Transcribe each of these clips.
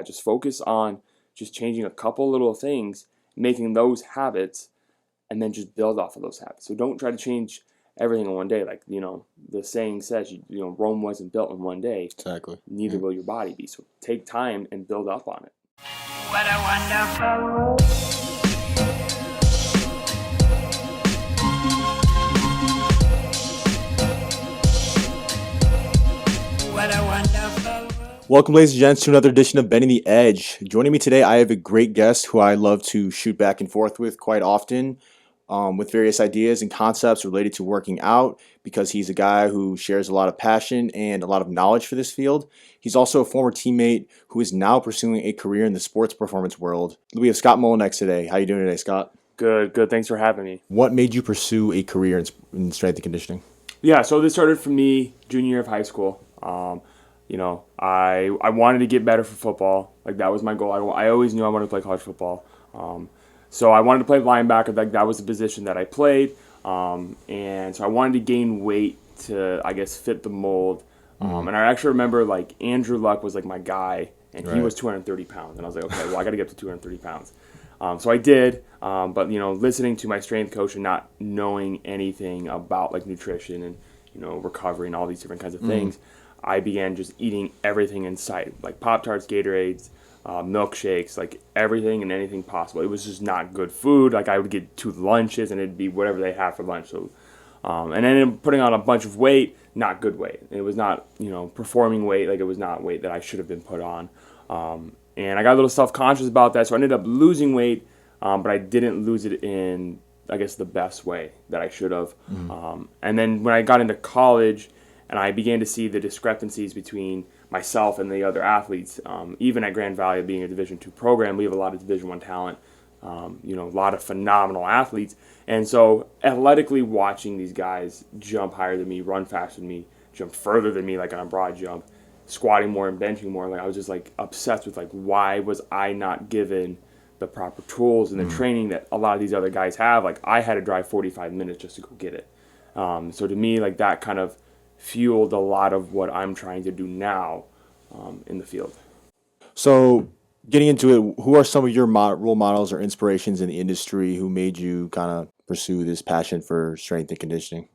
Just focus on just changing a couple little things, making those habits, and then just build off of those habits. So don't try to change everything in one day. Like, the saying says, Rome wasn't built in one day. Exactly. Neither will your body be. So take time and build up on it. What a wonderful world. What a wonderful world. Welcome, ladies and gents, to another edition of Bending the Edge. Joining me today, I have a great guest who I love to shoot back and forth with quite often with various ideas and concepts related to working out, because he's a guy who shares a lot of passion and a lot of knowledge for this field. He's also a former teammate who is now pursuing a career in the sports performance world. We have Scott Mullenix today. How are you doing today, Scott? Good. Thanks for having me. What made you pursue a career in strength and conditioning? Yeah, so this started for me junior year of high school. I wanted to get better for football. Like, that was my goal. I always knew I wanted to play college football. So I wanted to play linebacker. Like, that was the position that I played. And so I wanted to gain weight to, I guess, fit the mold. And I actually remember, like, Andrew Luck was, like, my guy, and he was 230 pounds. And I was like, okay, well, I got to get up to 230 pounds. So I did, but, listening to my strength coach and not knowing anything about, like, nutrition and, recovery and all these different kinds of things, I began just eating everything in sight, like Pop-Tarts, Gatorades, milkshakes, like everything and anything possible. It was just not good food. Like, I would get 2 lunches and it'd be whatever they had for lunch. So, and then putting on a bunch of weight, not good weight. It was not, performing weight. Like, it was not weight that I should have been put on. And I got a little self-conscious about that. So I ended up losing weight, but I didn't lose it in, I guess, the best way that I should have. And then when I got into college, and I began to see the discrepancies between myself and the other athletes. Even at Grand Valley, being a Division II program, we have a lot of Division I talent, a lot of phenomenal athletes. And so athletically watching these guys jump higher than me, run faster than me, jump further than me, like on a broad jump, squatting more and benching more, like I was just like obsessed with, like, why was I not given the proper tools and the training that a lot of these other guys have? Like, I had to drive 45 minutes just to go get it. So to me, like, that kind of fueled a lot of what I'm trying to do now in the field. So, getting into it, who are some of your role models or inspirations in the industry who made you kind of pursue this passion for strength and conditioning?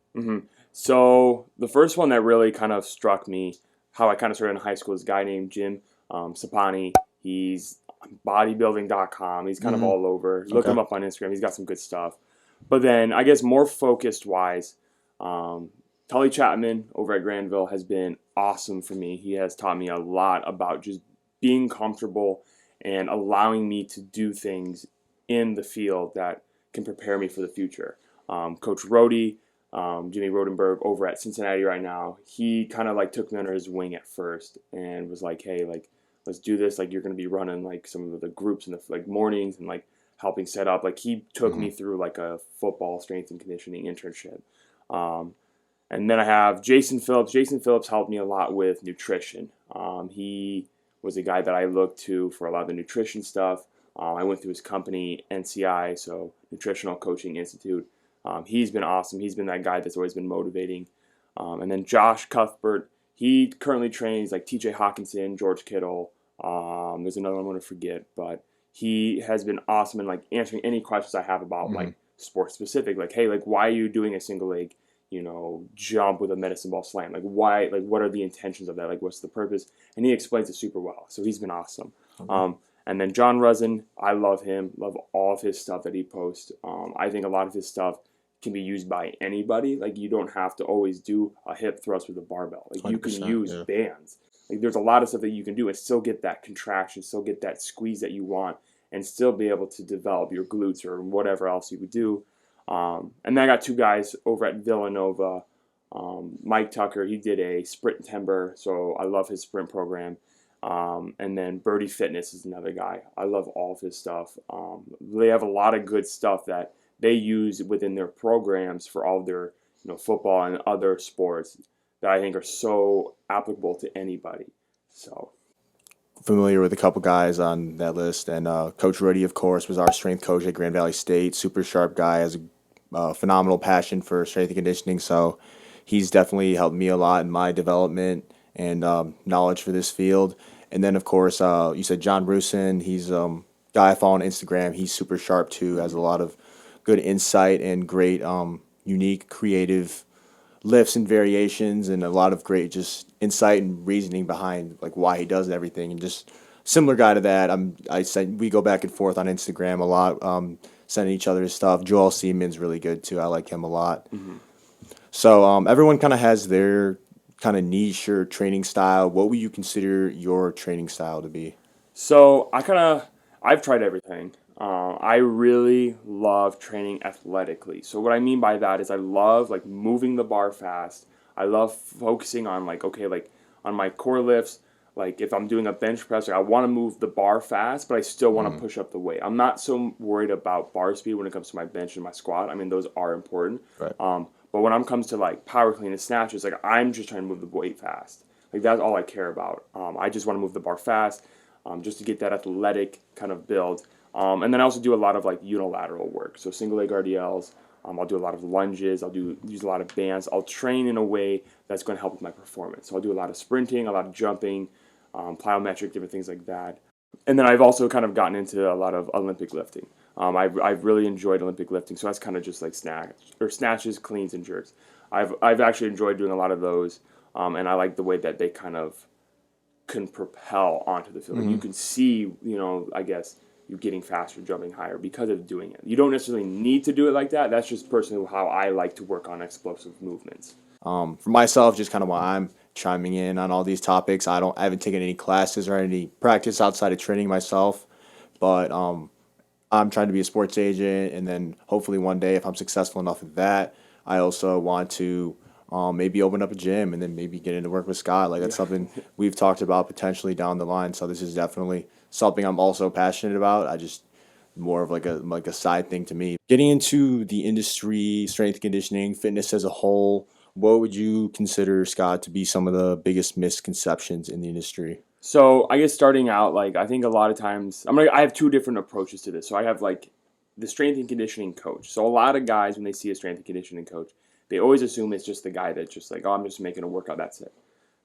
So the first one that really kind of struck me, how I kind of started in high school, is a guy named Jim Sapani. He's on bodybuilding.com. He's kind of all over. Look him up on Instagram. He's got some good stuff. But then, I guess more focused-wise, Tully Chapman over at Grandville has been awesome for me. He has taught me a lot about just being comfortable and allowing me to do things in the field that can prepare me for the future. Coach Rody, Jimmy Rodenberg over at Cincinnati right now, he kind of like took me under his wing at first and was like, hey, like, let's do this. Like, you're going to be running like some of the groups in the like mornings and like helping set up. Like, he took me through like a football strength and conditioning internship. And then I have Jason Phillips. Jason Phillips helped me a lot with nutrition. He was a guy that I looked to for a lot of the nutrition stuff. I went through his company, NCI, so Nutritional Coaching Institute. He's been awesome. He's been that guy that's always been motivating. And then Josh Cuthbert, he currently trains like TJ Hawkinson, George Kittle. There's another one I'm going to forget, but he has been awesome in like answering any questions I have about like sports specific. Like, hey, like, why are you doing a single leg jump with a medicine ball slam? Like, why? Like, what are the intentions of that? Like, what's the purpose? And he explains it super well. So he's been awesome. And then John Rusin, I love him. Love all of his stuff that he posts. I think a lot of his stuff can be used by anybody. Like, you don't have to always do a hip thrust with a barbell. Like, you can use bands. Like, there's a lot of stuff that you can do and still get that contraction, still get that squeeze that you want, and still be able to develop your glutes or whatever else you would do. And then I got 2 guys over at Villanova. Mike Tucker, he did a sprint timber, so I love his sprint program. And then Birdie Fitness is another guy. I love all of his stuff. They have a lot of good stuff that they use within their programs for all of their football and other sports that I think are so applicable to anybody. So Familiar with a couple guys on that list, and Coach Rody, of course, was our strength coach at Grand Valley State. Super sharp guy, has a phenomenal passion for strength and conditioning, so he's definitely helped me a lot in my development and knowledge for this field. And then, of course, you said John Bruson. He's guy I follow on Instagram. He's super sharp too. Has a lot of good insight and great, unique, creative lifts and variations, and a lot of great just insight and reasoning behind like why he does everything. And just similar guy to that. I said we go back and forth on Instagram a lot, sending each other stuff. Joel Seaman's really good too. I like him a lot. So everyone kind of has their kind of niche or training style. What would you consider your training style to be? So I've tried everything. I really love training athletically. So what I mean by that is I love like moving the bar fast. I love focusing on like, okay, like on my core lifts, like if I'm doing a bench press, like I want to move the bar fast, but I still want to push up the weight. I'm not so worried about bar speed when it comes to my bench and my squat. I mean, those are important. Right. But when it comes to like power clean and snatches, like I'm just trying to move the weight fast. Like that's all I care about. I just want to move the bar fast, just to get that athletic kind of build. And then I also do a lot of like unilateral work. So single leg RDLs. I'll do a lot of lunges. I'll use a lot of bands. I'll train in a way that's going to help with my performance. So I'll do a lot of sprinting, a lot of jumping, plyometric, different things like that. And then I've also kind of gotten into a lot of Olympic lifting. I've really enjoyed Olympic lifting. So that's kind of just like snatches, cleans, and jerks. I've actually enjoyed doing a lot of those. And I like the way that they kind of can propel onto the field. You can see, I guess, you getting faster, jumping higher because of doing it. You don't necessarily need to do it like that. That's just personally how I like to work on explosive movements. For myself, just kind of why I'm chiming in on all these topics. I haven't taken any classes or any practice outside of training myself, but I'm trying to be a sports agent, and then hopefully one day, if I'm successful enough at that, I also want to maybe open up a gym and then maybe get into work with Scott. Like that's something we've talked about potentially down the line. So this is definitely something I'm also passionate about. I just more of like a side thing to me. Getting into the industry, strength and conditioning, fitness as a whole, what would you consider, Scott, to be some of the biggest misconceptions in the industry? So I guess starting out, like I think a lot of times I have two different approaches to this. So I have like the strength and conditioning coach. So a lot of guys, when they see a strength and conditioning coach, they always assume it's just the guy that's just like, oh, I'm just making a workout, that's it.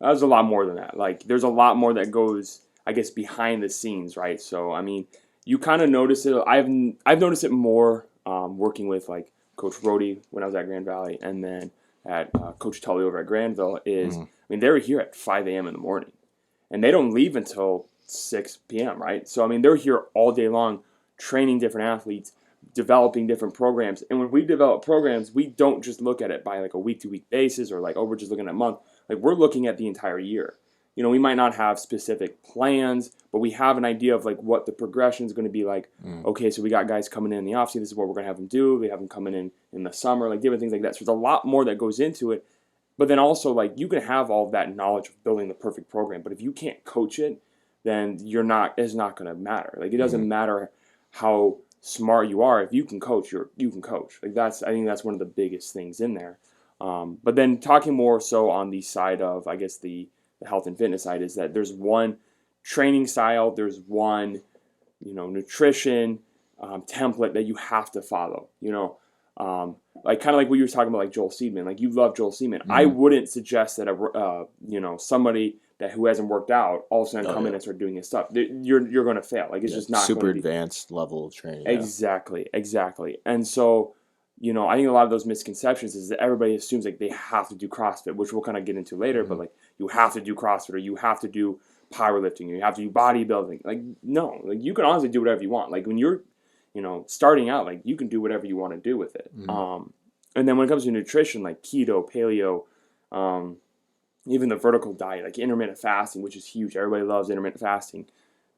There's a lot more than that. Like there's a lot more that goes, I guess, behind the scenes, right? So I mean, you kind of notice it. I've noticed it more working with like Coach Rody when I was at Grand Valley, and then at Coach Tully over at Grandville. I mean, they were here at 5 a.m. in the morning, and they don't leave until 6 p.m. Right? So I mean, they're here all day long, training different athletes, developing different programs. And when we develop programs, we don't just look at it by like a week-to-week basis or like, oh, we're just looking at a month. Like we're looking at the entire year. We might not have specific plans, but we have an idea of like what the progression is going to be like. Okay, so we got guys coming in the offseason. This is what we're going to have them do. We have them coming in the summer, like different things like that. So there's a lot more that goes into it. But then also like you can have all of that knowledge of building the perfect program, but if you can't coach it, then it's not going to matter. Like it doesn't matter how smart you are. If you can coach, you can coach. Like I think that's one of the biggest things in there. But then talking more so on the side of, I guess, the health and fitness side is that there's one training style, there's one, nutrition template that you have to follow. Like kind of like what you were talking about, like Joel Seedman. Like you love Joel Seedman. I wouldn't suggest that somebody who hasn't worked out all of a sudden come in and start doing his stuff. You're going to fail. Like it's just not super gonna be advanced level of training. Exactly. And so, I think a lot of those misconceptions is that everybody assumes like they have to do CrossFit, which we'll kind of get into later, but like you have to do CrossFit or you have to do powerlifting or you have to do bodybuilding. Like, no, like you can honestly do whatever you want. Like when you're, starting out, like you can do whatever you want to do with it. And then when it comes to nutrition, like keto, paleo, even the vertical diet, like intermittent fasting, which is huge. Everybody loves intermittent fasting.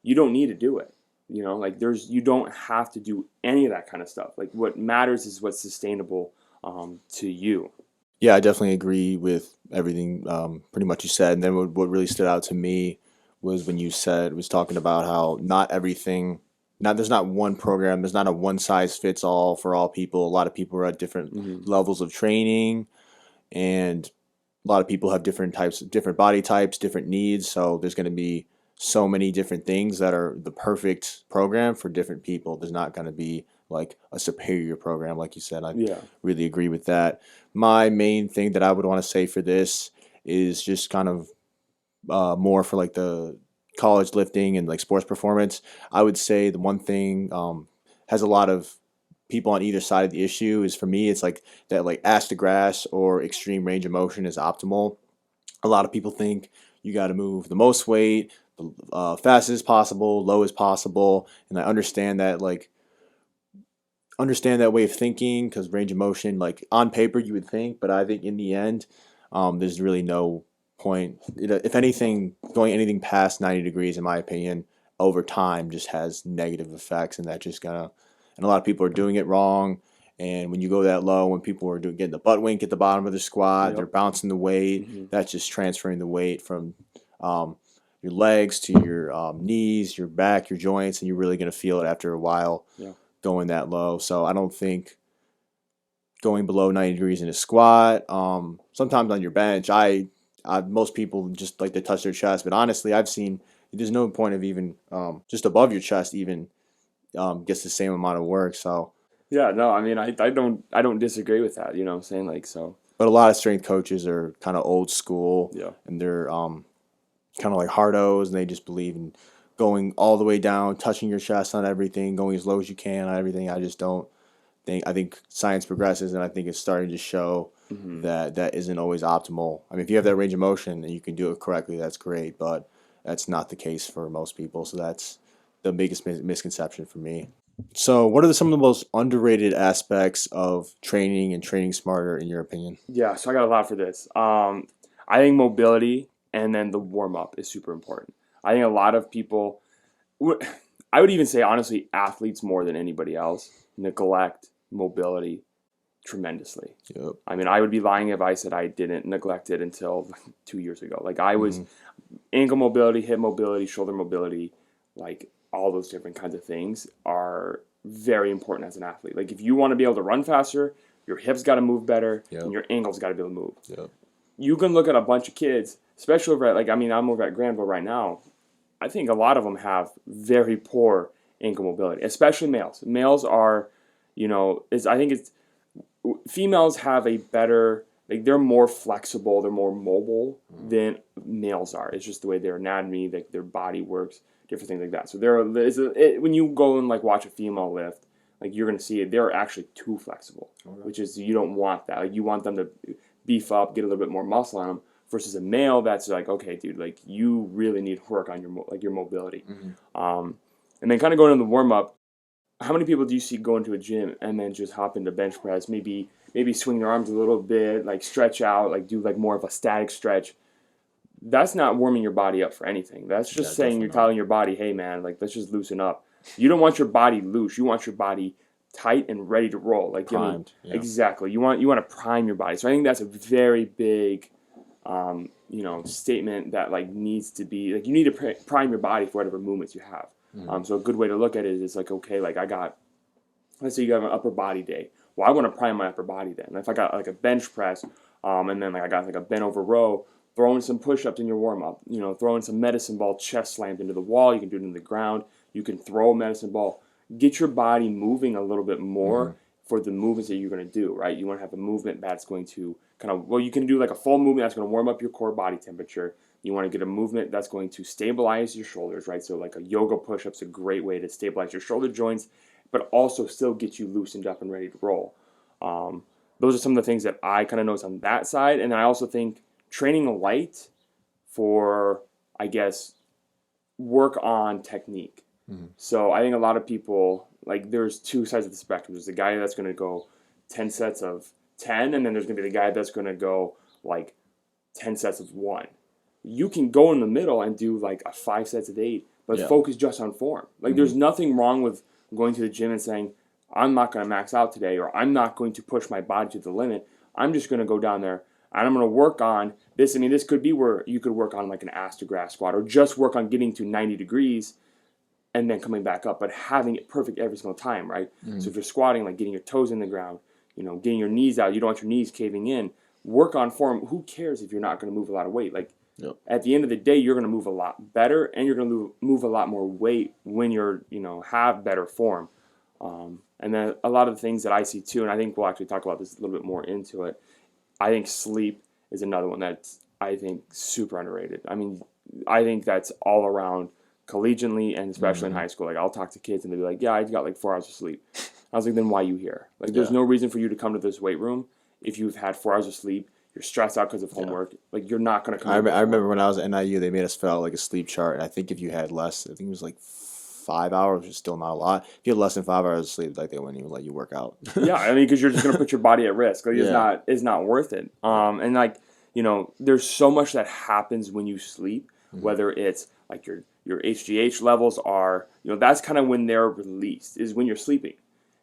You don't need to do it. You don't have to do any of that kind of stuff. Like what matters is what's sustainable to you. Yeah, I definitely agree with everything pretty much you said. And then what really stood out to me was when you was talking about how there's not one program, there's not a one size fits all for all people. A lot of people are at different levels of training, and a lot of people have different body types, different needs. So there's going to be so many different things that are the perfect program for different people. There's not going to be like a superior program, like you said. I really agree with that. My main thing that I would want to say for this is just kind of more for like the college lifting and like sports performance, I would say the one thing has a lot of people on either side of the issue is for me, it's like that like ass to grass or extreme range of motion is optimal. A lot of people think you got to move the most weight, fast as possible, low as possible, and I understand that way of thinking because range of motion, like on paper, you would think, but I think in the end, there's really no point. If anything, going anything past 90 degrees, in my opinion, over time just has negative effects, and that just gonna, and a lot of people are doing it wrong. And when you go that low, when people are getting the butt wink at the bottom of the squat, they're bouncing the weight. Mm-hmm. That's just transferring the weight from your legs to your knees, your back, your joints, and you're really going to feel it after a while going that low. So I don't think going below 90 degrees in a squat. Sometimes on your bench, most people just like to touch their chest, but honestly, I've seen there's no point of even just above your chest even gets the same amount of work. So Yeah, no, I mean, I don't disagree with that. You know what I'm saying? Like, so. but a lot of strength coaches are kind of old school, and they're kind of like hardos, and they just believe in going all the way down, touching your chest on everything, going as low as you can on everything. I just don't think. I think science progresses, and I think it's starting to show that that isn't always optimal. I mean, if you have that range of motion and you can do it correctly, that's great, but that's not the case for most people. So that's the biggest misconception for me. So, what are some of the most underrated aspects of training and training smarter, in your opinion? Yeah, so I got a lot for this. I think mobility and then the warm up is super important. I think a lot of people, I would even say honestly, athletes more than anybody else neglect mobility tremendously. Yep. I mean, I would be lying if I said I didn't neglect it until 2 years ago. Like I was ankle mobility, hip mobility, shoulder mobility, like all those different kinds of things are very important as an athlete. Like if you want to be able to run faster, your hips got to move better, and your ankles got to be able to move. Yep. You can look at a bunch of kids, especially over at, like, I mean, I'm over at Grandville right now. I think a lot of them have very poor ankle mobility, especially males. Males are, females have a better, like, they're more flexible, they're more mobile than males are. It's just the way their anatomy, their body works, different things like that. So when you go and, like, watch a female lift, like, you're going to see it, they're actually too flexible, which is, you don't want that. Like, you want them to beef up, get a little bit more muscle on them, versus a male that's like, okay, dude, like, you really need to work on your mobility. And then kind of going into the warm-up, how many people do you see go into a gym and then just hop into bench press, maybe swing their arms a little bit, like stretch out, like do like more of a static stretch? That's not warming your body up for anything. That's just saying you're telling your body, hey man, like, let's just loosen up. You don't want your body loose. You want your body tight and ready to roll. Like, primed. Exactly. You want to prime your body. So I think that's a very big statement that, like, needs to be, like, you need to prime your body for whatever movements you have. So a good way to look at it is like, okay, like, let's say you have an upper body day. Well, I want to prime my upper body then. If I got like a bench press, and then like I got like a bent over row, throwing some push-ups in your warm-up, throwing some medicine ball chest slams into the wall. You can do it into the ground. You can throw a medicine ball. Get your body moving a little bit more for the movements that you're going to do, right? You want to have a movement that's going to you can do like a full movement that's going to warm up your core body temperature. You want to get a movement that's going to stabilize your shoulders, right? So like a yoga push-up's a great way to stabilize your shoulder joints, but also still get you loosened up and ready to roll. Those are some of the things that I kind of notice on that side. And then I also think training light for, I guess, work on technique. So I think a lot of people, like, there's two sides of the spectrum. There's the guy that's going to go 10 sets of 10, and then there's going to be the guy that's going to go, like, 10 sets of 1. You can go in the middle and do, like, a 5 sets of 8, but focus just on form. Like, there's nothing wrong with going to the gym and saying, I'm not going to max out today, or I'm not going to push my body to the limit. I'm just going to go down there, and I'm going to work on this. I mean, this could be where you could work on, like, an ass to grass squat, or just work on getting to 90 degrees and then coming back up, but having it perfect every single time, right? So if you're squatting, like, getting your toes in the ground, getting your knees out, you don't want your knees caving in. Work on form. Who cares if you're not going to move a lot of weight? Like, at the end of the day, you're going to move a lot better, and you're going to move a lot more weight when you're, have better form. And then a lot of the things that I see too, and I think we'll actually talk about this a little bit more into it, I think sleep is another one that's, I think, super underrated. I mean, I think that's all around collegiately and especially in high school. Like I'll talk to kids and they'll be like, yeah, I got like 4 hours of sleep. I was like, then why are you here? Like there's no reason for you to come to this weight room if you've had 4 hours of sleep. You're stressed out because of homework. Like you're not going to come. I remember when I was at NIU, they made us fill out like a sleep chart, and I think if you had less, I think it was like 5 hours, which is still not a lot. If you had less than 5 hours of sleep, like they wouldn't even let you work out. Yeah, I mean, because you're just going to put your body at risk. Like it's not worth it. And like there's so much that happens when you sleep. Whether it's like your HGH levels are, that's kind of when they're released is when you're sleeping.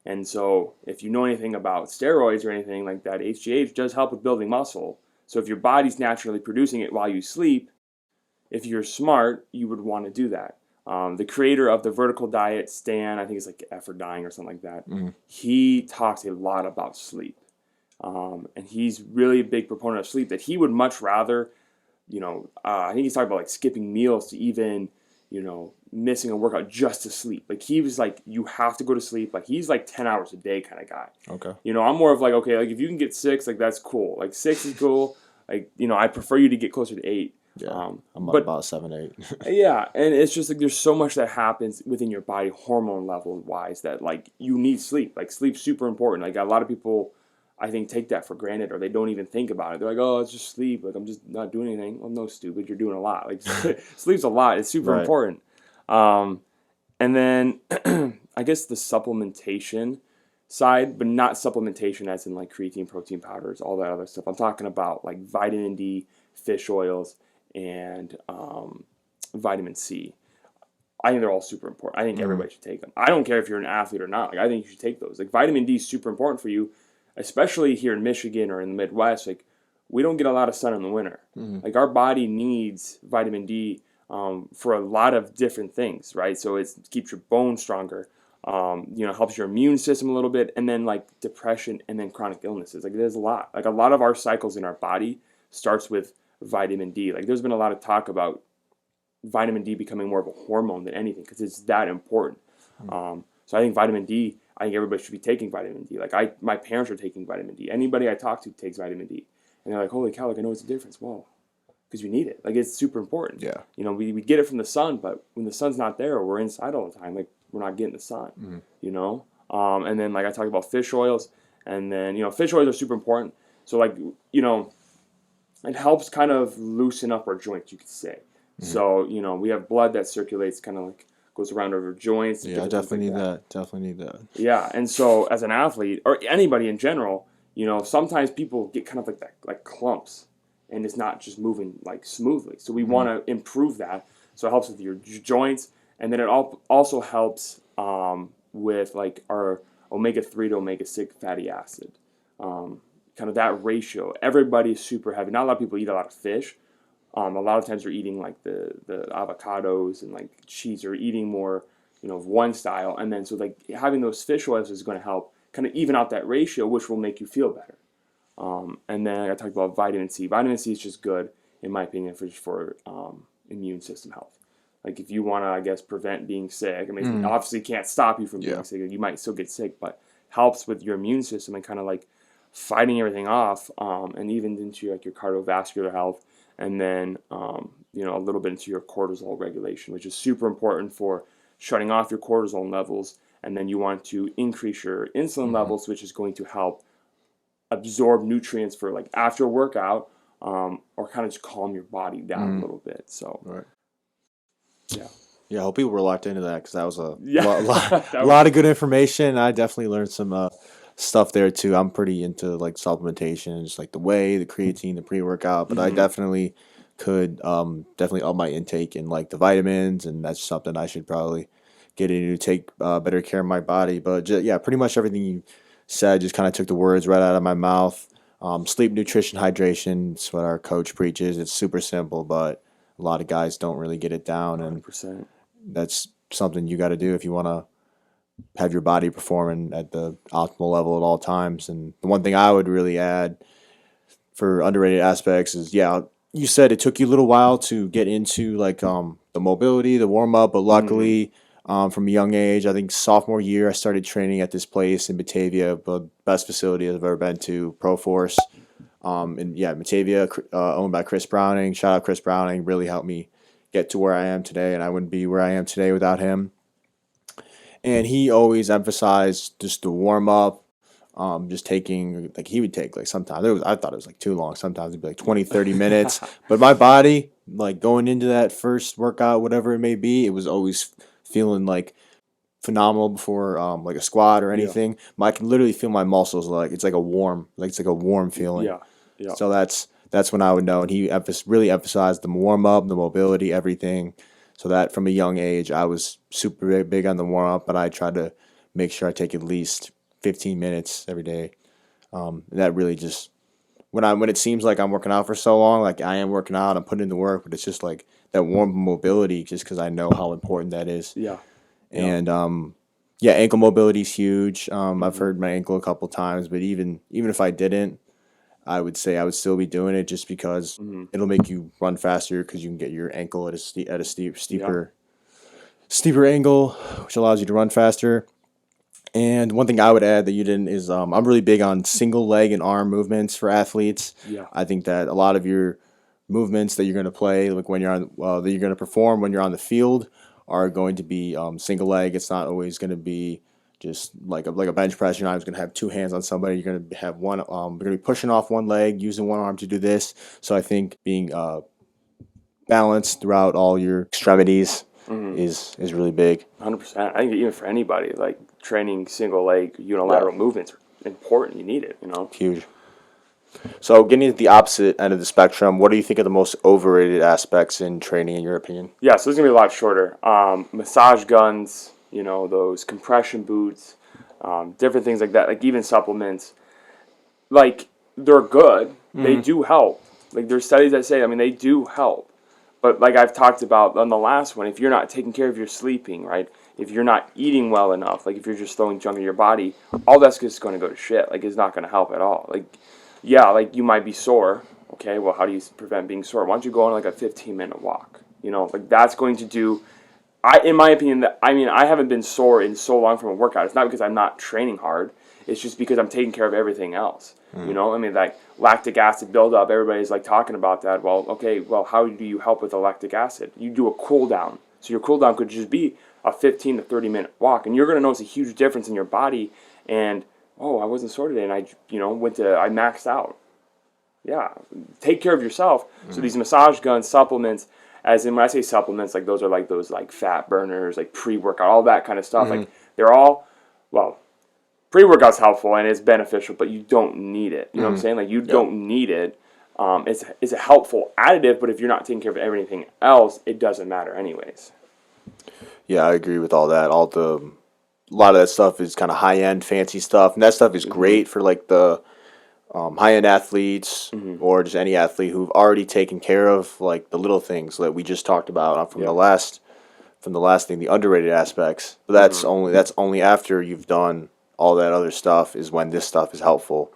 And so if you know anything about steroids or anything like that, HGH does help with building muscle. So if your body's naturally producing it while you sleep, if you're smart, you would want to do that. The creator of the vertical diet, Stan, I think it's like Effort Dying or something like that, he talks a lot about sleep. And he's really a big proponent of sleep, that he would much rather, I think he's talking about like skipping meals to even, missing a workout just to sleep. Like he was like, you have to go to sleep. Like he's like 10 hours a day kind of guy. Okay. I'm more of like, okay, like if you can get 6, like that's cool. Like 6 is cool. Like, I prefer you to get closer to 8. Yeah, I'm about 7, 8. Yeah, and it's just like there's so much that happens within your body hormone level wise that like you need sleep. Like sleep's super important. Like a lot of people, I think, take that for granted, or they don't even think about it. They're like, oh, it's just sleep. Like I'm just not doing anything. Well, no, stupid. You're doing a lot. Like sleep's a lot. It's super important. And then I guess the supplementation side, but not supplementation as in like creatine, protein powders, all that other stuff. I'm talking about like vitamin D, fish oils, and vitamin C. I think they're all super important. I think everybody should take them. I don't care if you're an athlete or not. Like I think you should take those. Like vitamin D is super important for you, especially here in Michigan or in the Midwest. Like we don't get a lot of sun in the winter. Like our body needs vitamin D for a lot of different things, right? So it keeps your bones stronger. Helps your immune system a little bit, and then like depression and then chronic illnesses. Like there's a lot. Like a lot of our cycles in our body starts with vitamin D. Like there's been a lot of talk about vitamin D becoming more of a hormone than anything because it's that important. So I think vitamin D, I think everybody should be taking vitamin D. Like my parents are taking vitamin D. Anybody I talk to takes vitamin D. And they're like, holy cow, like I know what's the difference. Well, because we need it. Like it's super important. Yeah. We get it from the sun, but when the sun's not there or we're inside all the time, like we're not getting the sun, And then like I talked about fish oils, and then, fish oils are super important. So like, it helps kind of loosen up our joints, you could say. So, we have blood that circulates, kind of like goes around our joints. Yeah, I definitely need that. Definitely need that. Yeah, and so as an athlete, or anybody in general, sometimes people get kind of like that, like clumps, and it's not just moving like smoothly. So we want to improve that. So it helps with your joints, and then it also helps with like our omega-3 to omega-6 fatty acid. Kind of that ratio. Everybody's super heavy. Not a lot of people eat a lot of fish. A lot of times they're eating like the avocados and like cheese, or eating more, of one style. And then so like having those fish oils is going to help kind of even out that ratio, which will make you feel better. And then I talked about vitamin C. Vitamin C is just good, in my opinion, for immune system health. Like if you want to, I guess, prevent being sick. I mean, obviously can't stop you from being sick. You might still get sick, but helps with your immune system and kind of like fighting everything off, and even into like your cardiovascular health, and then a little bit into your cortisol regulation, which is super important for shutting off your cortisol levels. And then you want to increase your insulin levels, which is going to help absorb nutrients for like after a workout, or kind of just calm your body down a little bit. So yeah, I hope people were locked into that, because that was a That lot of good information. I definitely learned some stuff there too. I'm pretty into like supplementation, just like the whey, the creatine, the pre-workout, but I definitely could definitely up my intake in like the vitamins, and that's something I should probably get into to take better care of my body. But pretty much everything you said just kind of took the words right out of my mouth. Sleep, nutrition, hydration, it's what our coach preaches. It's super simple, but a lot of guys don't really get it down, and 100%. that's something you got to do if you want to have your body performing at the optimal level at all times. And the one thing I would really add for underrated aspects is, you said it took you a little while to get into like the mobility, the warm up, but luckily from a young age, I think sophomore year, I started training at this place in Batavia, the best facility I've ever been to, ProForce. Batavia, owned by Chris Browning. Shout out Chris Browning, really helped me get to where I am today, and I wouldn't be where I am today without him. And he always emphasized just the warm up, just taking, like, he would take, like, sometimes I thought it was like too long. Sometimes it'd be like 20, 30 minutes. But my body, like, going into that first workout, whatever it may be, it was always feeling like phenomenal before like a squat or anything. I can literally feel my muscles, like it's like a warm feeling. Yeah. So that's when I would know. And he really emphasized the warm up, the mobility, everything. So that from a young age, I was super big on the warm up, but I tried to make sure I take at least 15 minutes every day. That really just when it seems like I'm working out for so long, like I am working out, I'm putting in the work, but it's just like that warm mobility, just because I know how important that is. Yeah. And ankle mobility is huge. I've hurt my ankle a couple times, but even if I didn't, I would say I would still be doing it, just because it'll make you run faster, because you can get your ankle at a steeper angle, which allows you to run faster. And one thing I would add that you didn't is I'm really big on single leg and arm movements for athletes. Yeah. I think that a lot of your movements that you're going to play, like when you're on, that you're going to perform when you're on the field, are going to be single leg. It's not always going to be just like a bench press. You're not always going to have two hands on somebody. You're going to have one. You're going to be pushing off one leg, using one arm to do this. So I think being balanced throughout all your extremities is really big. 100%. I think even for anybody, like training single leg unilateral movements are important. You need it, Huge. So getting to the opposite end of the spectrum, what do you think are the most overrated aspects in training, in your opinion? Yeah, so this is going to be a lot shorter. Massage guns, those compression boots, different things like that, like even supplements. Like, they're good. They do help. Like, there's studies that say, they do help. But like I've talked about on the last one, if you're not taking care of your sleeping, right? If you're not eating well enough, like if you're just throwing junk in your body, all that's just going to go to shit. Like, it's not going to help at all. Like, yeah, like you might be sore. Okay, well, how do you prevent being sore? Why don't you go on like a 15-minute walk? Like that's going to do. In my opinion, I haven't been sore in so long from a workout. It's not because I'm not training hard. It's just because I'm taking care of everything else. Like lactic acid buildup. Everybody's like talking about that. Well, okay, how do you help with the lactic acid? You do a cool down. So your cool down could just be a 15 to 30-minute walk, and you're going to notice a huge difference in your body. And I wasn't sore today, and I maxed out. Yeah, take care of yourself. So these massage guns, supplements, as in when I say supplements, like those are like those like fat burners, like pre-workout, all that kind of stuff. Like they're all, pre-workout's helpful and it's beneficial, but you don't need it. You know what I'm saying? Like you don't need it. It's a helpful additive, but if you're not taking care of everything else, it doesn't matter anyways. Yeah, I agree with all that. A lot of that stuff is kind of high-end, fancy stuff, and that stuff is great for like the high-end athletes or just any athlete who've already taken care of like the little things that we just talked about from the last thing, the underrated aspects. But that's only after you've done all that other stuff is when this stuff is helpful.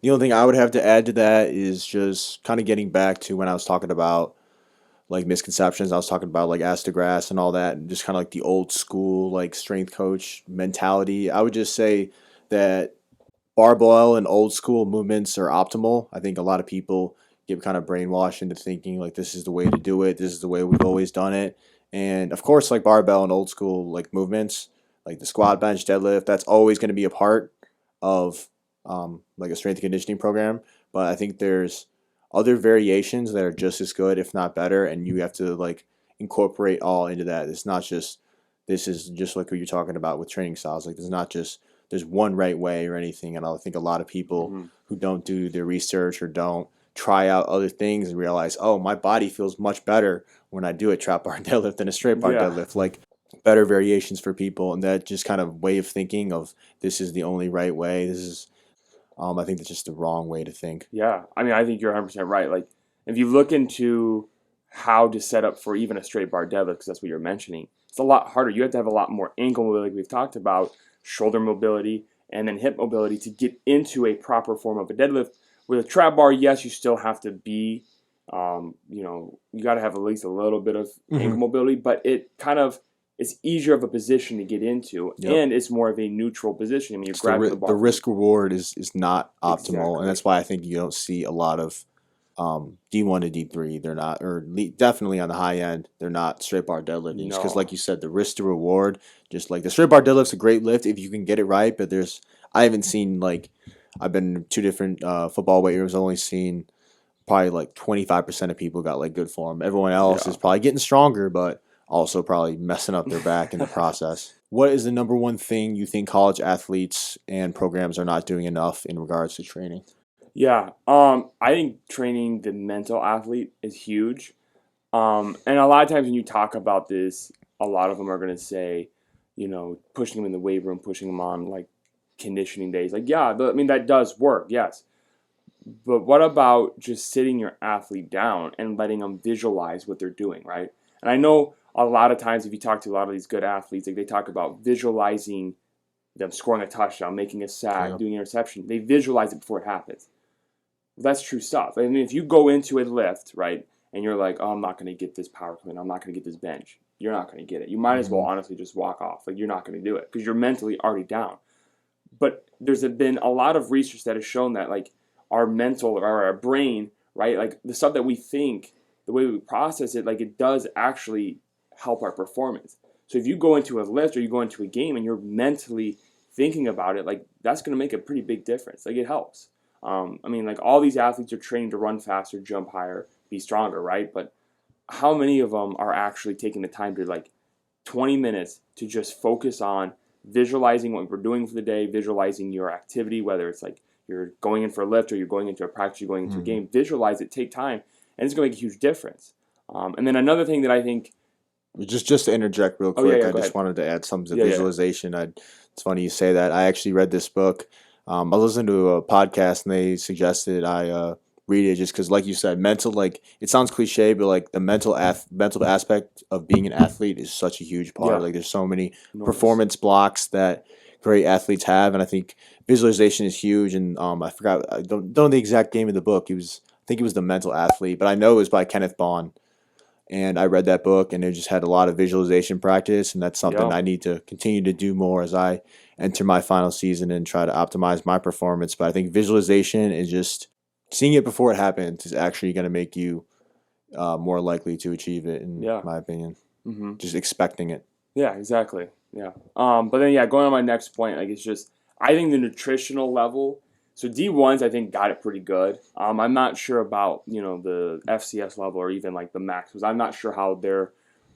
The only thing I would have to add to that is just kind of getting back to when I was talking about like misconceptions. I was talking about like Astagrass and all that, and just kind of like the old school like strength coach mentality. I would just say that barbell and old school movements are optimal. I think a lot of people get kind of brainwashed into thinking like this is the way to do it. This is the way we've always done it. And of course, like barbell and old school like movements, like the squat, bench, deadlift, that's always going to be a part of like a strength and conditioning program. But I think there's other variations that are just as good, if not better, and you have to like incorporate all into that. It's not just, this is just like what you're talking about with training styles. Like there's one right way or anything. And I think a lot of people who don't do their research or don't try out other things and realize, oh, my body feels much better when I do a trap bar deadlift than a straight bar deadlift. Like better variations for people, and that just kind of way of thinking of this is the only right way. This is, I think that's just the wrong way to think. Yeah, I think you're 100% right. Like if you look into how to set up for even a straight bar deadlift, because that's what you're mentioning, it's a lot harder. You have to have a lot more ankle mobility, like we've talked about, shoulder mobility, and then hip mobility to get into a proper form of a deadlift. With a trap bar, yes, you still have to be, you got to have at least a little bit of ankle mobility, but it kind of is easier of a position to get into, and it's more of a neutral position. The risk reward is not optimal, and that's why I think you don't see a lot of D1 to D3, they're not, or definitely on the high end, they're not straight bar deadlifting. Because, No. like you said, the risk to reward, just like the straight bar deadlift's a great lift if you can get it right. But I haven't seen like, I've been to 2 different football weight rooms, only seen probably like 25% of people got like good form. Everyone else is Yeah. probably getting stronger, but also probably messing up their back in the process. What is the number one thing you think college athletes and programs are not doing enough in regards to training? Yeah. I think training the mental athlete is huge. And a lot of times when you talk about this, a lot of them are going to say, pushing them in the weight room, pushing them on like conditioning days. Like, yeah, I mean, that does work, yes. But what about just sitting your athlete down and letting them visualize what they're doing, right? And I know a lot of times if you talk to a lot of these good athletes, like they talk about visualizing them scoring a touchdown, making a sack, Yeah. doing an interception. They visualize it before it happens. That's true stuff. I mean, if you go into a lift, right, and you're like, oh, I'm not going to get this power clean, I'm not going to get this bench, you're not going to get it. You might as well honestly just walk off. Like, you're not going to do it because you're mentally already down. But there's been a lot of research that has shown that, like, our mental or our brain, right, like the stuff that we think, the way we process it, like, it does actually help our performance. So if you go into a lift or you go into a game and you're mentally thinking about it, like, that's going to make a pretty big difference. Like, it helps. I mean, like, all these athletes are trained to run faster, jump higher, be stronger, right? But how many of them are actually taking the time to, like, 20 minutes to just focus on visualizing what we're doing for the day, visualizing your activity, whether it's like you're going in for a lift or you're going into a practice, you're going into a game, visualize it, take time, and it's going to make a huge difference. And then another thing that I think, Just to interject real oh, yeah, quick, yeah, I go just ahead. wanted to add something to Yeah, yeah. visualization. It's funny you say that. I actually read this book. I was listening to a podcast and they suggested I read it just because, like you said, mental. Like it sounds cliche, but like the mental aspect of being an athlete is such a huge part. Yeah. Like there's so many Enormous. performance blocks that great athletes have, and I think visualization is huge. And I forgot, I don't know the exact name of the book. I think it was The Mental Athlete, but I know it was by Kenneth Bond. And I read that book, and it just had a lot of visualization practice, and that's something Yeah. I need to continue to do more as I enter my final season and try to optimize my performance. But I think visualization is just seeing it before it happens is actually going to make you more likely to achieve it, in Yeah. my opinion. Mm-hmm. Just expecting it. Yeah, exactly. Yeah. But then, yeah, going on my next point, like, it's just, I think the nutritional level, so D1s, I think, got it pretty good. I'm not sure about, the FCS level or even, like, the max, because I'm not sure how their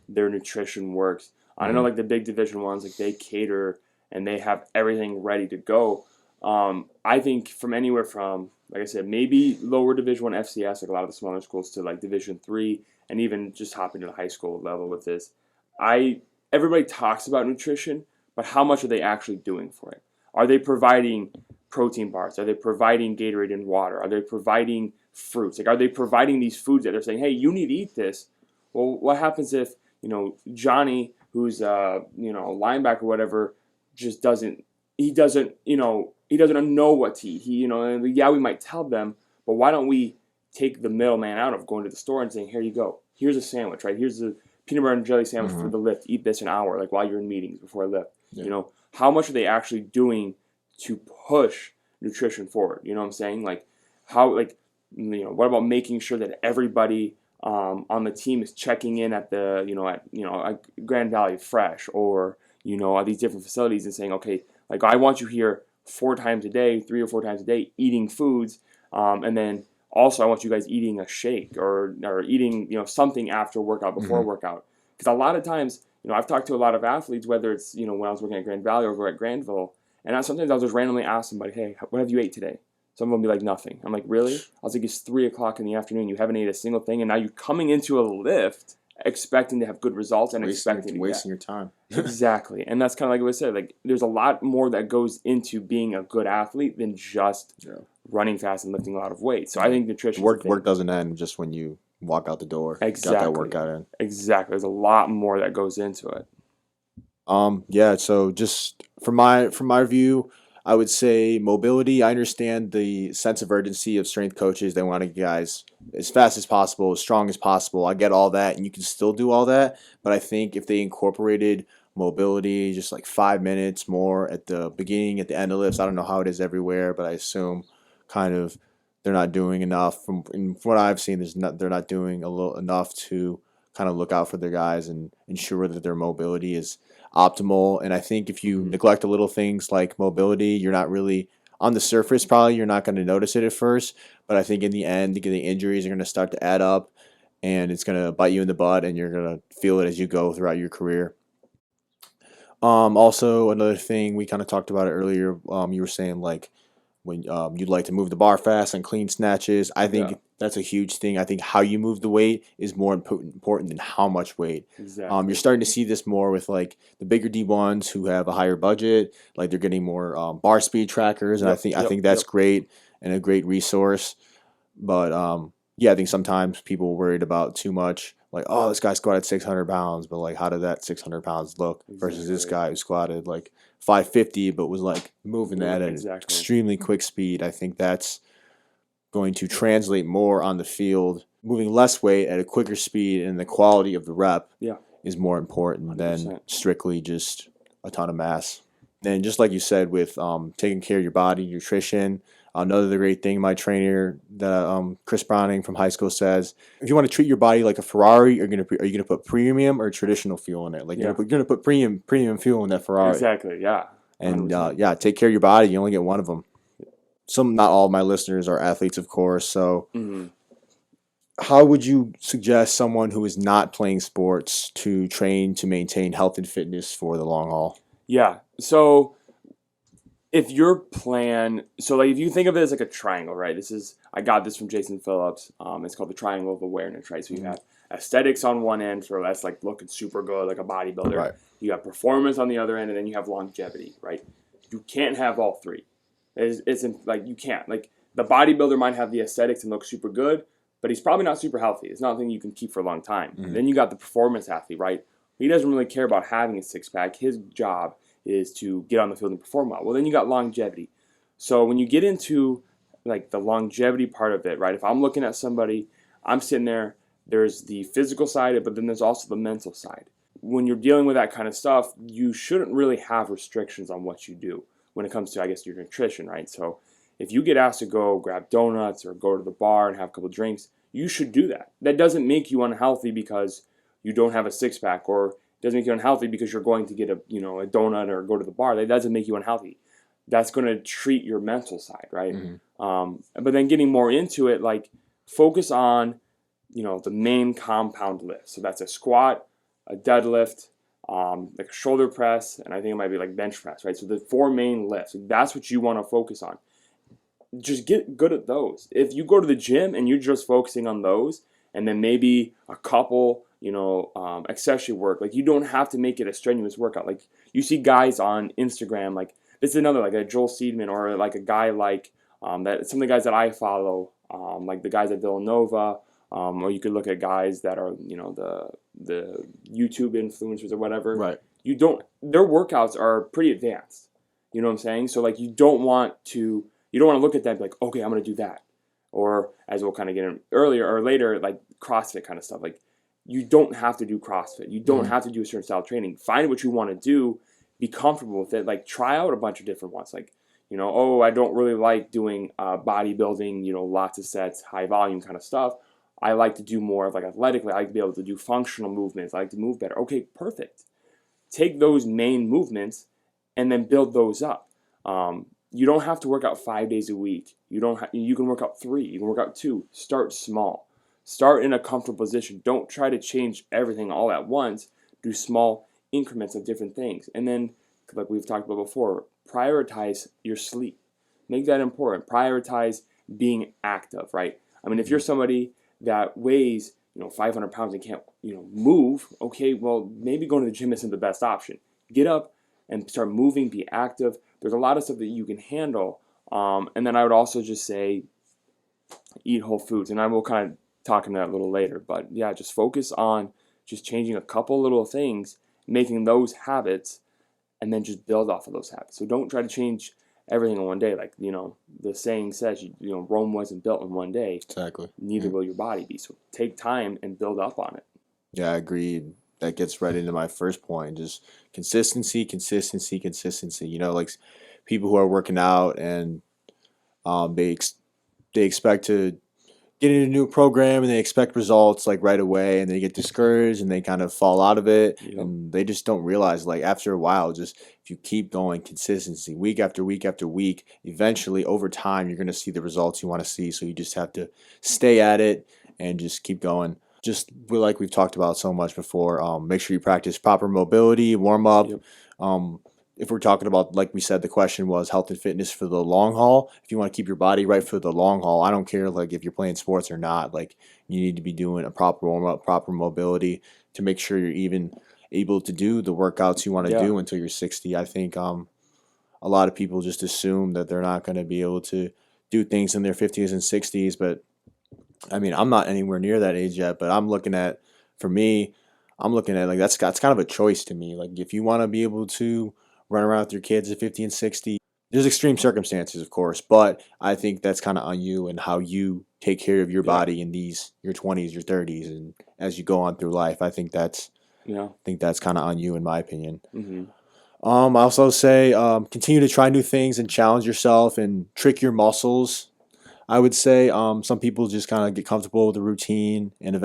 nutrition works. I know, like, the big Division ones, like, they cater and they have everything ready to go. I think from anywhere from, like I said, maybe lower Division 1 FCS, like a lot of the smaller schools, to, like, Division 3, and even just hopping to the high school level with this. Everybody talks about nutrition, but how much are they actually doing for it? Are they providing protein bars? Are they providing Gatorade and water? Are they providing fruits? Like, are they providing these foods that they're saying, hey, you need to eat this? Well, what happens if, Johnny, who's a linebacker or whatever, just doesn't know what to eat. Yeah, we might tell them, but why don't we take the middleman out of going to the store and saying, here you go. Here's a sandwich, right? Here's a peanut butter and jelly sandwich for the lift. Eat this an hour, like while you're in meetings before a lift. Yeah. How much are they actually doing to push nutrition forward? You know what I'm saying? Like, how, like, what about making sure that everybody on the team is checking in at the, at Grand Valley Fresh or, at these different facilities and saying, okay, like, I want you here 4 times a day, 3 or 4 times a day, eating foods, and then also I want you guys eating a shake or eating, something after workout, before workout. Because a lot of times, I've talked to a lot of athletes, whether it's, when I was working at Grand Valley or over at Grandville, and sometimes I'll just randomly ask somebody, hey, what have you ate today? Some of them will be like, nothing. I'm like, really? I was like, it's 3 o'clock in the afternoon. You haven't ate a single thing, and now you're coming into a lift expecting to have good results and expecting to wasting your time. Exactly. And that's kind of like what I said. Like, there's a lot more that goes into being a good athlete than just running fast and lifting a lot of weight. So I think nutrition Work doesn't end just when you walk out the door. Exactly. Got that workout in. Exactly. There's a lot more that goes into it. Yeah, so just from my view, I would say mobility. I understand the sense of urgency of strength coaches. They want to get guys as fast as possible, as strong as possible. I get all that, and you can still do all that. But I think if they incorporated mobility, just like 5 minutes more at the beginning, at the end of lifts, I don't know how it is everywhere, but I assume kind of they're not doing enough. From what I've seen, they're not doing enough to kind of look out for their guys and ensure that their mobility is optimal. And I think if you neglect the little things like mobility, you're not really on the surface. Probably you're not going to notice it at first, but I think in the end, the injuries are going to start to add up, and it's going to bite you in the butt, and you're going to feel it as you go throughout your career. Also, another thing we kind of talked about it earlier. You were saying like when you'd like to move the bar fast and clean snatches. I think that's a huge thing. I think how you move the weight is more important than how much weight. Exactly. You're starting to see this more with like the bigger D1s who have a higher budget. Like they're getting more bar speed trackers, and I think that's great and a great resource. But yeah, I think sometimes people are worried about too much. Like, oh, this guy squatted 600 pounds, but like, how did that 600 pounds look versus this guy who squatted like 550, but was like moving that at an extremely quick speed? I think that's going to translate more on the field. Moving less weight at a quicker speed and the quality of the rep is more important 100%. Than strictly just a ton of mass. And just like you said, with taking care of your body, nutrition. Another great thing my trainer, Chris Browning from high school, says: if you want to treat your body like a Ferrari, are you gonna put premium or traditional fuel in it? Like you're gonna put premium fuel in that Ferrari. Exactly. Yeah. 100%. And take care of your body. You only get one of them. Not all of my listeners are athletes, of course. So, how would you suggest someone who is not playing sports to train to maintain health and fitness for the long haul? Yeah. So if your plan, like if you think of it as like a triangle, right? I got this from Jason Phillips. It's called the triangle of awareness, right? So you have aesthetics on one end, so that's like looking super good, like a bodybuilder. Right. You have performance on the other end, and then you have longevity, right? You can't have all three. It's like you can't. Like the bodybuilder might have the aesthetics and look super good, but he's probably not super healthy. It's not something you can keep for a long time. Then you got the performance athlete, right? He doesn't really care about having a six-pack. His job is to get on the field and perform well. Well, then you got longevity. So when you get into like the longevity part of it, right? If I'm looking at somebody, I'm sitting there, there's the physical side, but then there's also the mental side. When you're dealing with that kind of stuff, you shouldn't really have restrictions on what you do when it comes to, I guess, your nutrition, right? So if you get asked to go grab donuts or go to the bar and have a couple drinks, you should do that. That doesn't make you unhealthy because you don't have a six-pack, or it doesn't make you unhealthy because you're going to get a donut or go to the bar. That doesn't make you unhealthy. That's going to treat your mental side, right? But then getting more into it, like focus on, the main compound lift. So that's a squat, a deadlift, like a shoulder press, and I think it might be like bench press, right? So the four main lifts, that's what you want to focus on. Just get good at those. If you go to the gym and you're just focusing on those, and then maybe a couple accessory work. Like you don't have to make it a strenuous workout. Like you see guys on Instagram, like this is another, like a Joel Seedman or like a guy like that. Some of the guys that I follow, like the guys at Villanova, or you could look at guys that are the YouTube influencers or whatever. Right. Their workouts are pretty advanced. You know what I'm saying? So like you don't want to look at that and be like, okay, I'm gonna do that. Or as we'll kind of get in earlier or later, like CrossFit kind of stuff. Like you don't have to do CrossFit. You don't have to do a certain style of training. Find what you want to do. Be comfortable with it. Like try out a bunch of different ones. Like, I don't really like doing bodybuilding, lots of sets, high volume kind of stuff. I like to do more of like athletically. I like to be able to do functional movements. I like to move better. Okay, perfect. Take those main movements and then build those up. You don't have to work out 5 days a week. You can work out 3. You can work out 2. Start small. Start in a comfortable position. Don't try to change everything all at once. Do small increments of different things. And then, like we've talked about before, prioritize your sleep. Make that important. Prioritize being active, right? I mean, if you're somebody that weighs, 500 pounds and can't, move, okay, well, maybe going to the gym isn't the best option. Get up and start moving, be active. There's a lot of stuff that you can handle. And then I would also just say eat whole foods. And I will kind of talk into that a little later. But yeah, just focus on just changing a couple little things, making those habits, and then just build off of those habits. So don't try to change everything in one day. Like, the saying says, Rome wasn't built in one day. Exactly. Neither will your body be. So take time and build up on it. Yeah, I agree. That gets right into my first point, just consistency. Like people who are working out and they they expect to get into a new program and they expect results like right away, and they get discouraged and they kind of fall out of it, Yep. and they just don't realize like after a while, just if you keep going consistency week after week after week, eventually over time you're going to see the results you want to see. So you just have to stay at it and just keep going. Just like we've talked about so much before, make sure you practice proper mobility, warm up. Yep. If we're talking about, like we said, the question was health and fitness for the long haul. If you want to keep your body right for the long haul, I don't care like if you're playing sports or not. Like you need to be doing a proper warm up, proper mobility to make sure you're even able to do the workouts you want to Yeah. do until you're 60. I think a lot of people just assume that they're not going to be able to do things in their 50s and 60s, but I mean, I'm not anywhere near that age yet, but for me, I'm looking at like that's kind of a choice to me. Like if you want to be able to run around with your kids at 50 and 60, there's extreme circumstances, of course, but I think that's kind of on you and how you take care of your Yeah. body in your 20s, your 30s, and as you go on through life. I think that's kind of on you, in my opinion. Mm-hmm. I also say continue to try new things and challenge yourself and trick your muscles. I would say some people just kind of get comfortable with the routine and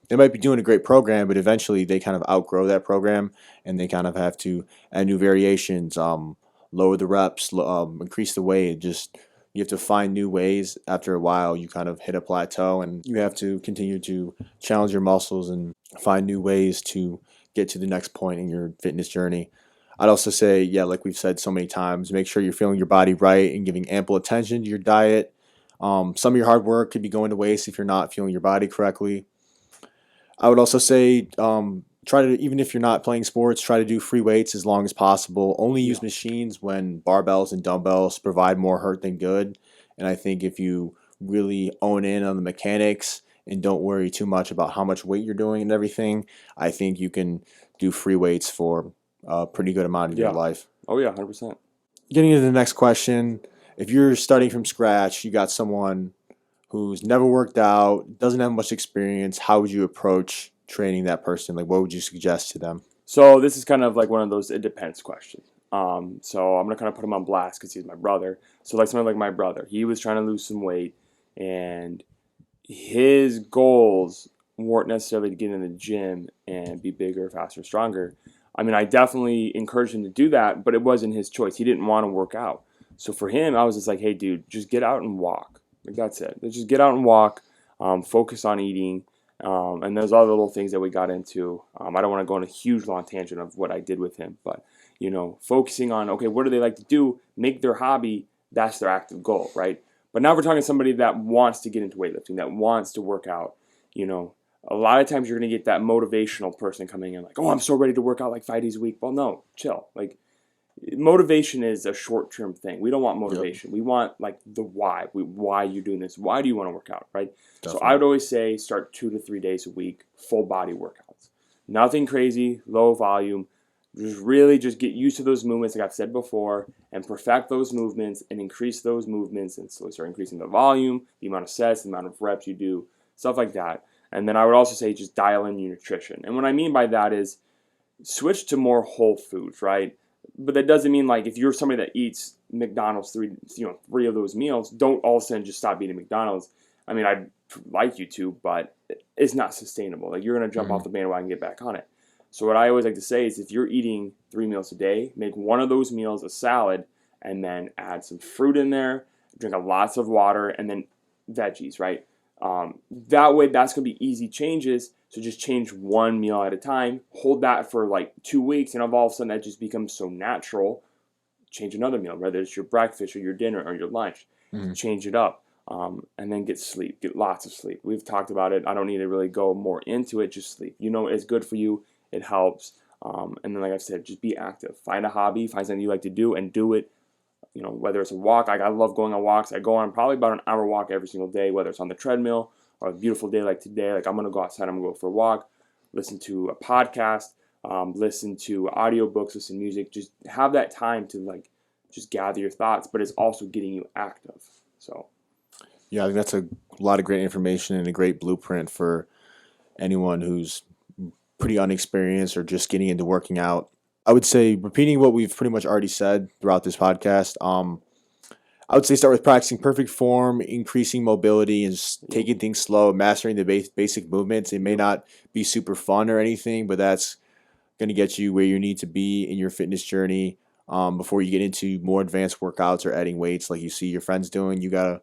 they might be doing a great program, but eventually they kind of outgrow that program and they kind of have to add new variations, lower the reps, increase the weight. Just you have to find new ways. After a while, you kind of hit a plateau and you have to continue to challenge your muscles and find new ways to get to the next point in your fitness journey. I'd also say, yeah, like we've said so many times, make sure you're feeling your body right and giving ample attention to your diet. Some of your hard work could be going to waste if you're not feeling your body correctly. I would also say try to, even if you're not playing sports, try to do free weights as long as possible. Only use machines when barbells and dumbbells provide more hurt than good. And I think if you really own in on the mechanics and don't worry too much about how much weight you're doing and everything, I think you can do free weights for a pretty good amount of your life. Oh yeah, 100%. Getting into the next question, if you're starting from scratch, you got someone who's never worked out, doesn't have much experience, how would you approach training that person? Like, what would you suggest to them? So this is kind of like one of those it depends questions. So I'm gonna kind of put him on blast because he's my brother. So like someone like my brother, he was trying to lose some weight, and his goals weren't necessarily to get in the gym and be bigger, faster, stronger. I mean, I definitely encouraged him to do that, but it wasn't his choice. He didn't want to work out. So for him, I was just like, hey, dude, just get out and walk. Like, that's it. Just get out and walk, focus on eating, and there's other little things that we got into. I don't want to go on a huge, long tangent of what I did with him, but, focusing on, okay, what do they like to do? Make their hobby, that's their active goal, right? But now we're talking to somebody that wants to get into weightlifting, that wants to work out, A lot of times you're going to get that motivational person coming in like, oh, I'm so ready to work out like 5 days a week. Well, no, chill. Like, motivation is a short-term thing. We don't want motivation. Yep. We want like the why. Why are you doing this? Why do you want to work out, right? Definitely. So I would always say start 2 to 3 days a week, full body workouts. Nothing crazy, low volume. Just get used to those movements like I've said before and perfect those movements and increase those movements and slowly start increasing the volume, the amount of sets, the amount of reps you do, stuff like that. And then I would also say just dial in your nutrition. And what I mean by that is switch to more whole foods, right? But that doesn't mean like if you're somebody that eats McDonald's three of those meals, don't all of a sudden just stop eating McDonald's. I mean, I'd like you to, but it's not sustainable. Like you're going to jump off the bandwagon and get back on it. So what I always like to say is if you're eating 3 meals a day, make one of those meals a salad and then add some fruit in there, drink lots of water, and then veggies, right? That way, that's going to be easy changes. So just change one meal at a time. Hold that for like 2 weeks, and all of a sudden that just becomes so natural. Change another meal, whether it's your breakfast or your dinner or your lunch. Change it up, and then get sleep. Get lots of sleep. We've talked about it. I don't need to really go more into it. Just sleep. It's good for you. It helps. And then, like I said, just be active. Find a hobby. Find something you like to do and do it. Whether it's a walk, I love going on walks. I go on probably about an hour walk every single day, whether it's on the treadmill or a beautiful day like today. Like I'm going to go outside, I'm going to go for a walk, listen to a podcast, listen to audiobooks, listen to music. Just have that time to like just gather your thoughts, but it's also getting you active. So, yeah, I think that's a lot of great information and a great blueprint for anyone who's pretty unexperienced or just getting into working out. I would say repeating what we've pretty much already said throughout this podcast. I would say start with practicing perfect form, increasing mobility, and just taking things slow, mastering the basic movements. It may not be super fun or anything, but that's going to get you where you need to be in your fitness journey. Before you get into more advanced workouts or adding weights like you see your friends doing, you gotta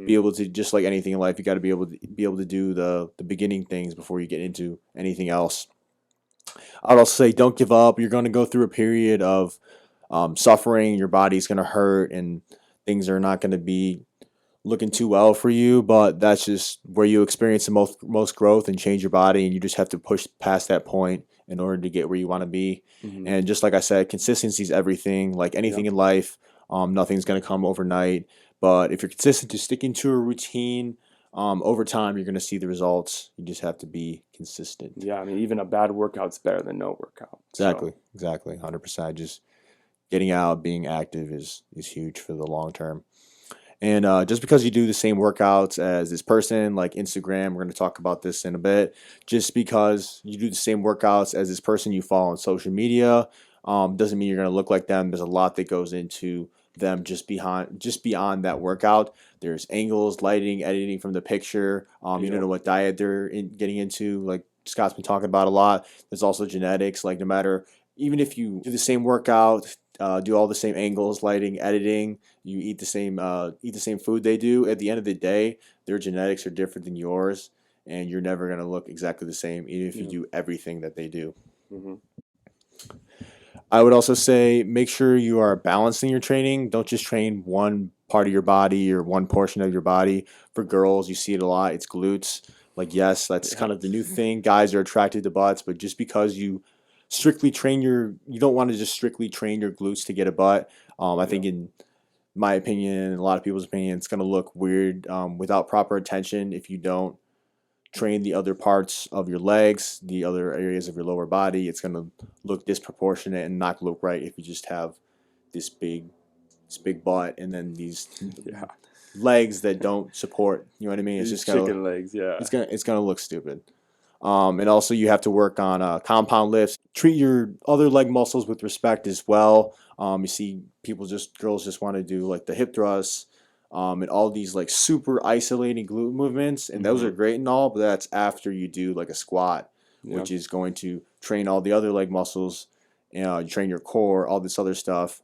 be able to, just like anything in life, you gotta be able to do the beginning things before you get into anything else. I'd also say don't give up. You're going to go through a period of suffering. Your body's going to hurt, and things are not going to be looking too well for you. But that's just where you experience the most growth and change your body, and you just have to push past that point in order to get where you want to be. And just like I said, consistency is everything. Like anything in life, nothing's going to come overnight. But if you're consistent to sticking to a routine, over time, you're going to see the results. You just have to be consistent. Yeah, I mean, even a bad workout's better than no workout. Exactly, 100%. Just getting out, being active is huge for the long term. And just because you do the same workouts as this person, like Instagram, we're going to talk about this in a bit. Just because you do the same workouts as this person you follow on social media, doesn't mean you're going to look like them. There's a lot that goes into them just beyond that workout. There's angles, lighting, editing from the picture. You don't know what diet they're getting into, like Scott's been talking about a lot. There's also genetics. Like no matter, even if you do the same workout, do all the same angles, lighting, editing, you eat the same food they do. At the end of the day, their genetics are different than yours, and you're never gonna look exactly the same, even if you do everything that they do. Mm-hmm. I would also say make sure you are balancing your training. Don't just train one part of your body or one portion of your body. For girls, you see it a lot. It's glutes. Like, yes, that's kind of the new thing. Guys are attracted to butts, but just because you don't want to just strictly train your glutes to get a butt. I think in my opinion, and a lot of people's opinion, it's going to look weird without proper attention if you don't train the other parts of your legs, the other areas of your lower body. It's going to look disproportionate and not look right if you just have this big butt and then these legs that don't support. You know what I mean? It's These just gonna, chicken legs, yeah. It's gonna look stupid. And also you have to work on compound lifts. Treat your other leg muscles with respect as well. You see girls just want to do like the hip thrusts, and all these like super isolating glute movements, and those are great and all, but that's after you do like a squat, which is going to train all the other leg muscles, you train your core, all this other stuff,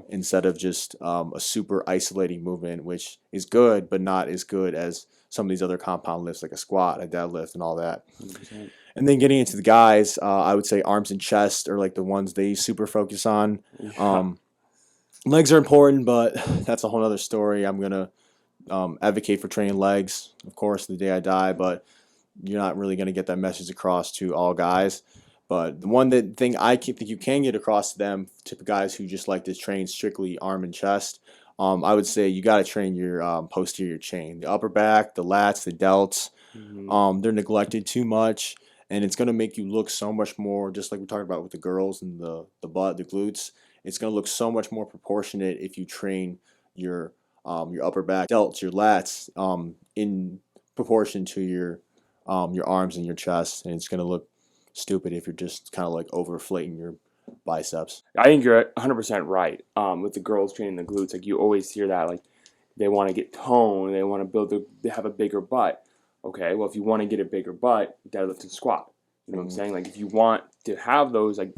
instead of just a super isolating movement, which is good, but not as good as some of these other compound lifts like a squat, a deadlift, and all that. 100%. And then getting into the guys, I would say arms and chest are like the ones they super focus on. Legs are important, but that's a whole other story. I'm going to advocate for training legs, of course, the day I die, but you're not really going to get that message across to all guys. But the thing I think you can get across to them, to guys who just like to train strictly arm and chest, I would say you got to train your posterior chain, the upper back, the lats, the delts. They're neglected too much, and it's going to make you look so much more, just like we talked about with the girls and the butt, the glutes. It's going to look so much more proportionate if you train your upper back, delts, your lats in proportion to your arms and your chest, and it's going to look stupid if you're just kind of like overflating your biceps. I think you're 100% right. With the girls training the glutes, like you always hear that, like they want to get toned, they want to they have a bigger butt. Okay, well if you want to get a bigger butt, deadlift and squat. You know what I'm saying? Like if you want to have those, like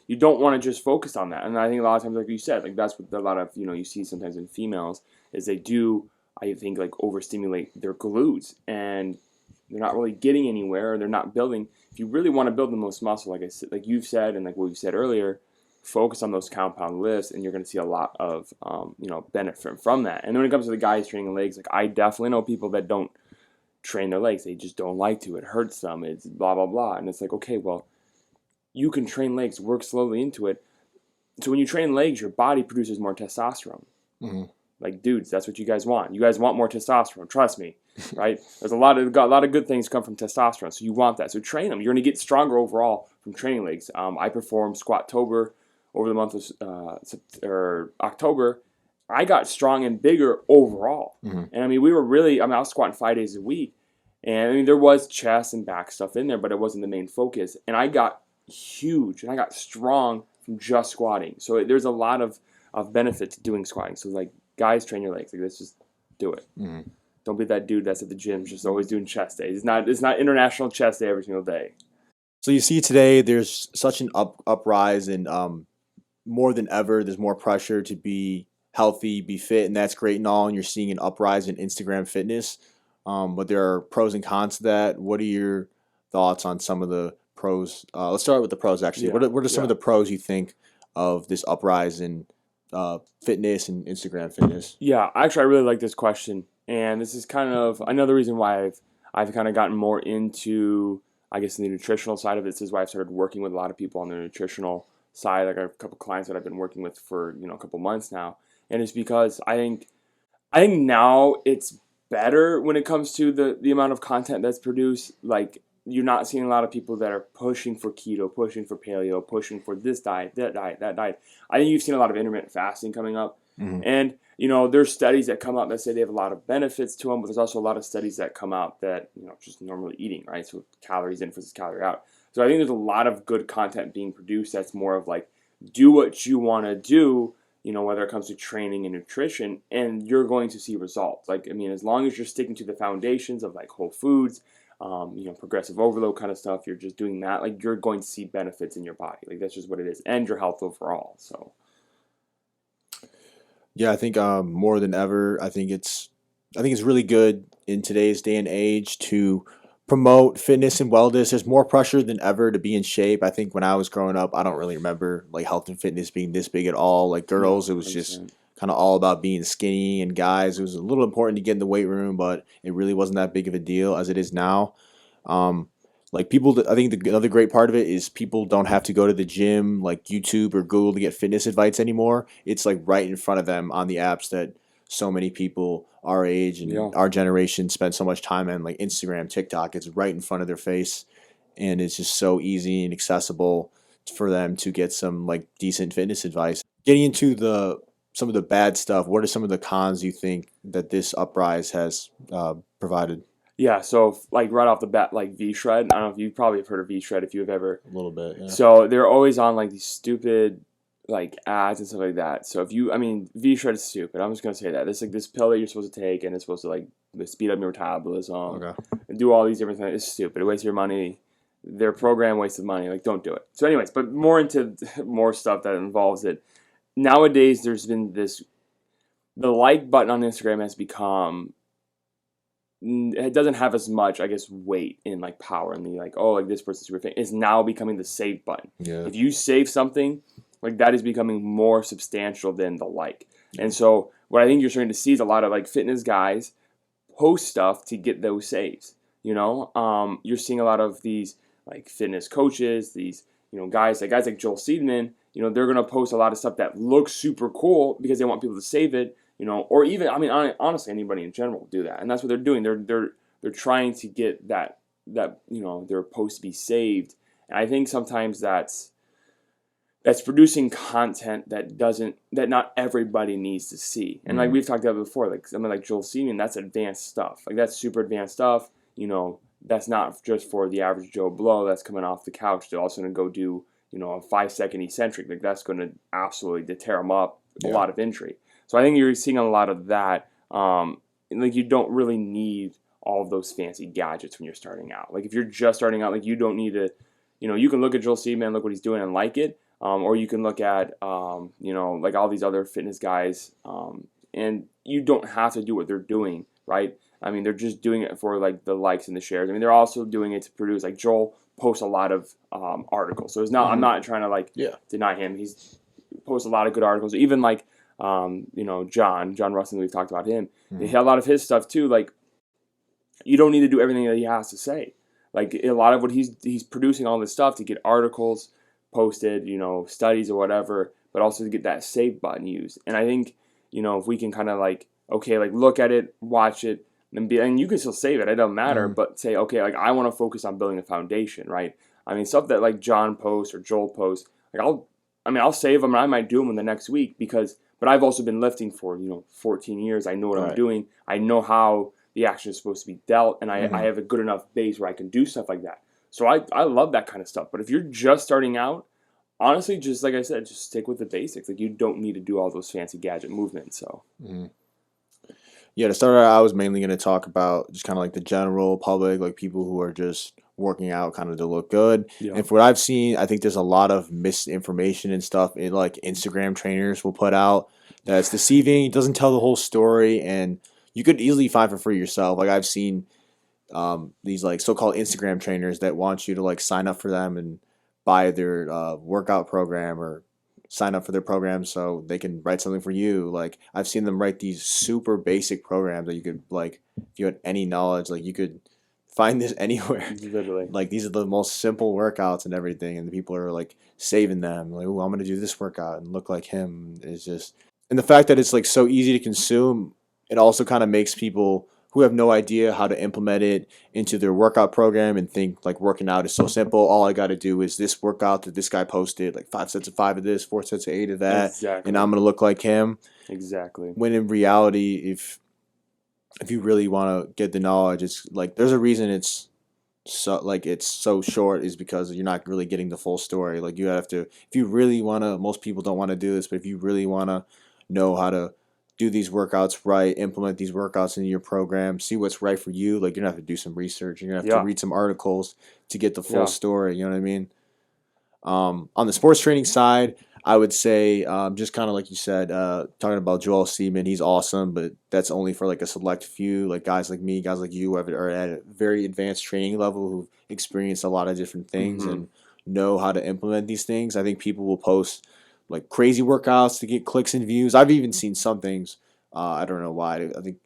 you don't want to just focus on that. And I think a lot of times, like you said, like that's what a lot of you see sometimes in females is they do, I think, like overstimulate their glutes and they're not really getting anywhere, or they're not building. If you really want to build the most muscle, like you've said, and like what you said earlier, focus on those compound lifts, and you're going to see a lot of benefit from that. And when it comes to the guys training legs, like I definitely know people that don't train their legs; they just don't like to. It hurts them. It's blah blah blah, and it's like, okay, well, you can train legs, work slowly into it. So when you train legs, your body produces more testosterone. Like dudes, that's what you guys want. You guys want more testosterone. Trust me, right? There's a lot of good things come from testosterone, so you want that. So train them. You're going to get stronger overall from training legs. I performed Squattober over the month of October. I got strong and bigger overall, and I was squatting 5 days a week, and I mean there was chest and back stuff in there, but it wasn't the main focus. And I got huge and I got strong from just squatting. So there's a lot of benefit to doing squatting. So like guys, train your legs. Like, let's just do it. Mhm. Don't be that dude that's at the gym just always doing chest days. It's not international chest day every single day. So you see today, there's such an uprise, and more than ever, there's more pressure to be healthy, be fit, and that's great and all. And you're seeing an uprise in Instagram fitness, but there are pros and cons to that. What are your thoughts on some of the pros? Let's start with the pros. Actually, Yeah, what are some of the pros you think of this uprise in fitness and Instagram fitness? Yeah, actually, I really like this question, and this is kind of another reason why I've kind of gotten more into, I guess, the nutritional side of it. This is why I've started working with a lot of people on the nutritional side. Like I have a couple clients that I've been working with for a couple months now, and it's because I think now it's better when it comes to the amount of content that's produced. Like you're not seeing a lot of people that are pushing for keto, pushing for paleo, pushing for this diet, that diet, that diet. I think you've seen a lot of intermittent fasting coming up. Mm-hmm. And, there's studies that come out that say they have a lot of benefits to them, but there's also a lot of studies that come out that, just normally eating, right? So calories in versus calorie out. So I think there's a lot of good content being produced that's more of like, do what you want to do, whether it comes to training and nutrition, and you're going to see results. Like, as long as you're sticking to the foundations of like whole foods, progressive overload kind of stuff, you're just doing that, like you're going to see benefits in your body. Like that's just what it is, and your health overall. So. Yeah, I think more than ever, I think it's really good in today's day and age to promote fitness and wellness. There's more pressure than ever to be in shape. I think when I was growing up, I don't really remember like health and fitness being this big at all. Like girls, it was just 100%. kind of all about being skinny, and guys, it was a little important to get in the weight room, but it really wasn't that big of a deal as it is now. Um, like people, I think another great part of it is people don't have to go to the gym, like YouTube or Google, to get fitness advice anymore. It's like right in front of them on the apps that so many people our age and Yeah. our generation spend so much time on, like Instagram, TikTok. It's right in front of their face, and it's just so easy and accessible for them to get some like decent fitness advice. Getting into the some of the bad stuff, what are some of the cons you think that this uprise has provided? Yeah, so like right off the bat, like V-Shred. I don't know if you probably have heard of V-Shred if you've ever. A little bit, yeah. So they're always on like these stupid like ads and stuff like that. So if you, V-Shred is stupid. I'm just gonna say that. It's like this pill that you're supposed to take, and it's supposed to like speed up your metabolism Okay. and do all these different things. It's stupid. It wastes your money. Their program wasted money. Like, don't do it. So, anyways, but more into more stuff that involves it. Nowadays, there's been the like button on Instagram has become, it doesn't have as much, I guess, weight in like power and the like, oh, like this person's super famous. It's now becoming the save button. Yeah. If you save something, like that is becoming more substantial than the like. And so what I think you're starting to see is a lot of like fitness guys post stuff to get those saves. You're seeing a lot of these like fitness coaches, these guys like Joel Seedman. They're gonna post a lot of stuff that looks super cool because they want people to save it. Or even honestly, anybody in general will do that, and that's what they're doing. They're trying to get that their post to be saved, and I think sometimes that's producing content that not everybody needs to see. And like we've talked about before, like something like Joel Seedman, that's advanced stuff. Like that's super advanced stuff. That's not just for the average Joe Blow that's coming off the couch to also go do a 5-second eccentric. Like that's going to absolutely tear them up, a lot of injury. So I think you're seeing a lot of that. Like you don't really need all of those fancy gadgets when you're starting out. Like if you're just starting out, like you don't need to, you can look at Joel Seedman, look what he's doing and like it. Or you can look at, like all these other fitness guys, and you don't have to do what they're doing, right? They're just doing it for like the likes and the shares. They're also doing it to produce. Like Joel posts a lot of articles, so it's not. I'm not trying to deny him. He's posts a lot of good articles. Even like John Rustin. We've talked about him. He had a lot of his stuff too. Like you don't need to do everything that he has to say. Like a lot of what he's producing all this stuff to get articles posted, studies or whatever, but also to get that save button used. And I think, if we can kind of like, okay, like look at it, watch it, and you can still save it, it doesn't matter, but say, okay, like I want to focus on building a foundation, right? Stuff that like John posts or Joel posts, like I'll save them and I might do them in the next week but I've also been lifting for, 14 years. I know what I'm doing. I know how the action is supposed to be dealt, and I have a good enough base where I can do stuff like that. So I love that kind of stuff. But if you're just starting out, honestly, just like I said, just stick with the basics. Like, you don't need to do all those fancy gadget movements. So, Yeah, to start out, I was mainly going to talk about just kind of like the general public, like people who are just working out kind of to look good. yeah. And for what I've seen, I think there's a lot of misinformation and stuff in like Instagram trainers will put out that's deceiving. It doesn't tell the whole story, and you could easily find for free yourself. Like I've seen these like so-called Instagram trainers that want you to like sign up for them and buy their workout program or sign up for their program so they can write something for you. Like I've seen them write these super basic programs that you could like if you had any knowledge, like you could find this anywhere. Literally. Like these are the most simple workouts and everything, and the people are like saving them. Like, oh, I'm gonna do this workout and look like him. It's just, and the fact that it's like so easy to consume, it also kind of makes people who have no idea how to implement it into their workout program and think like working out is so simple. All I got to do is this workout that this guy posted, like 5 sets of 5 of this, 4 sets of 8 of that, Exactly. and I'm gonna look like him. Exactly. When in reality, if you really want to get the knowledge, it's like there's a reason it's so short is because you're not really getting the full story. Like you have to, if you really want to, most people don't want to do this, but if you really want to know how to do these workouts right, implement these workouts into your program, see what's right for you, like you're gonna have to do some research. You're gonna have to read some articles to get the full story. You know what I mean? On the sports training side, I would say just kind of like you said, talking about Joel Seaman, he's awesome, but that's only for like a select few, like guys like me, guys like you, who are at a very advanced training level, who've experienced a lot of different things and know how to implement these things. I think people will post like crazy workouts to get clicks and views. I've even seen some things. I don't know why. I think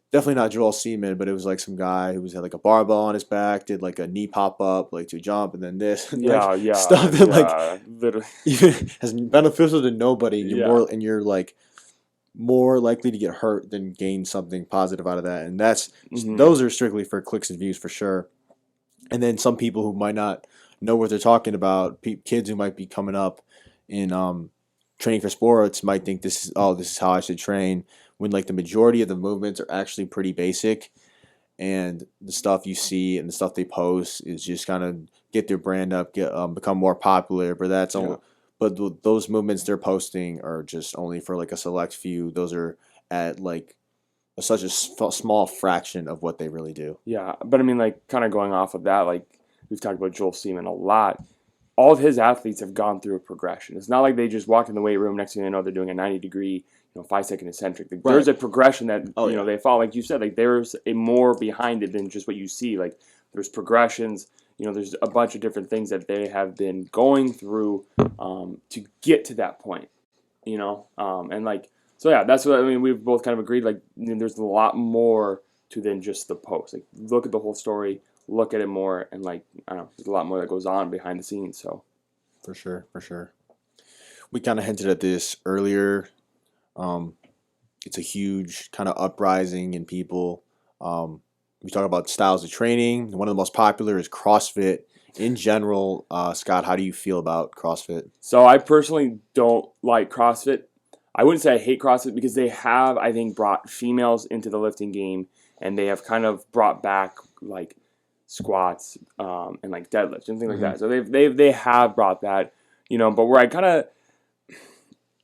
definitely not Joel Seaman, but it was like some guy who had like a barbell on his back, did like a knee pop up, like to jump, and then this, and like, stuff that like literally even has beneficial to nobody. You're like more likely to get hurt than gain something positive out of that, and that's those are strictly for clicks and views for sure. And then some people who might not know what they're talking about, kids who might be coming up in training for sports might think this is how I should train, when like the majority of the movements are actually pretty basic, and the stuff you see and the stuff they post is just kind of get their brand up, become more popular. But that's only, but those movements they're posting are just only for like a select few. Those are at like such a small fraction of what they really do. Yeah, but I mean, like, kind of going off of that, like we've talked about Joel Seaman a lot. All of his athletes have gone through a progression. It's not like they just walk in the weight room, next thing they know they're doing a 90-degree, 5-second eccentric. Like, there's a progression that they follow. Like you said, like there's a more behind it than just what you see. Like there's progressions. There's a bunch of different things that they have been going through to get to that point. And like so yeah, that's what I mean. We've both kind of agreed. Like there's a lot more to than just the post. Like look at the whole story. Look at it more, and like I don't know, there's a lot more that goes on behind the scenes. So, for sure, we kind of hinted at this earlier. It's a huge kind of uprising in people. We talk about styles of training. One of the most popular is CrossFit. In general, Scott, how do you feel about CrossFit? So I personally don't like CrossFit. I wouldn't say I hate CrossFit because they have, I think, brought females into the lifting game, and they have kind of brought back like squats and like deadlifts and things like that. So they have brought that, but where I kind of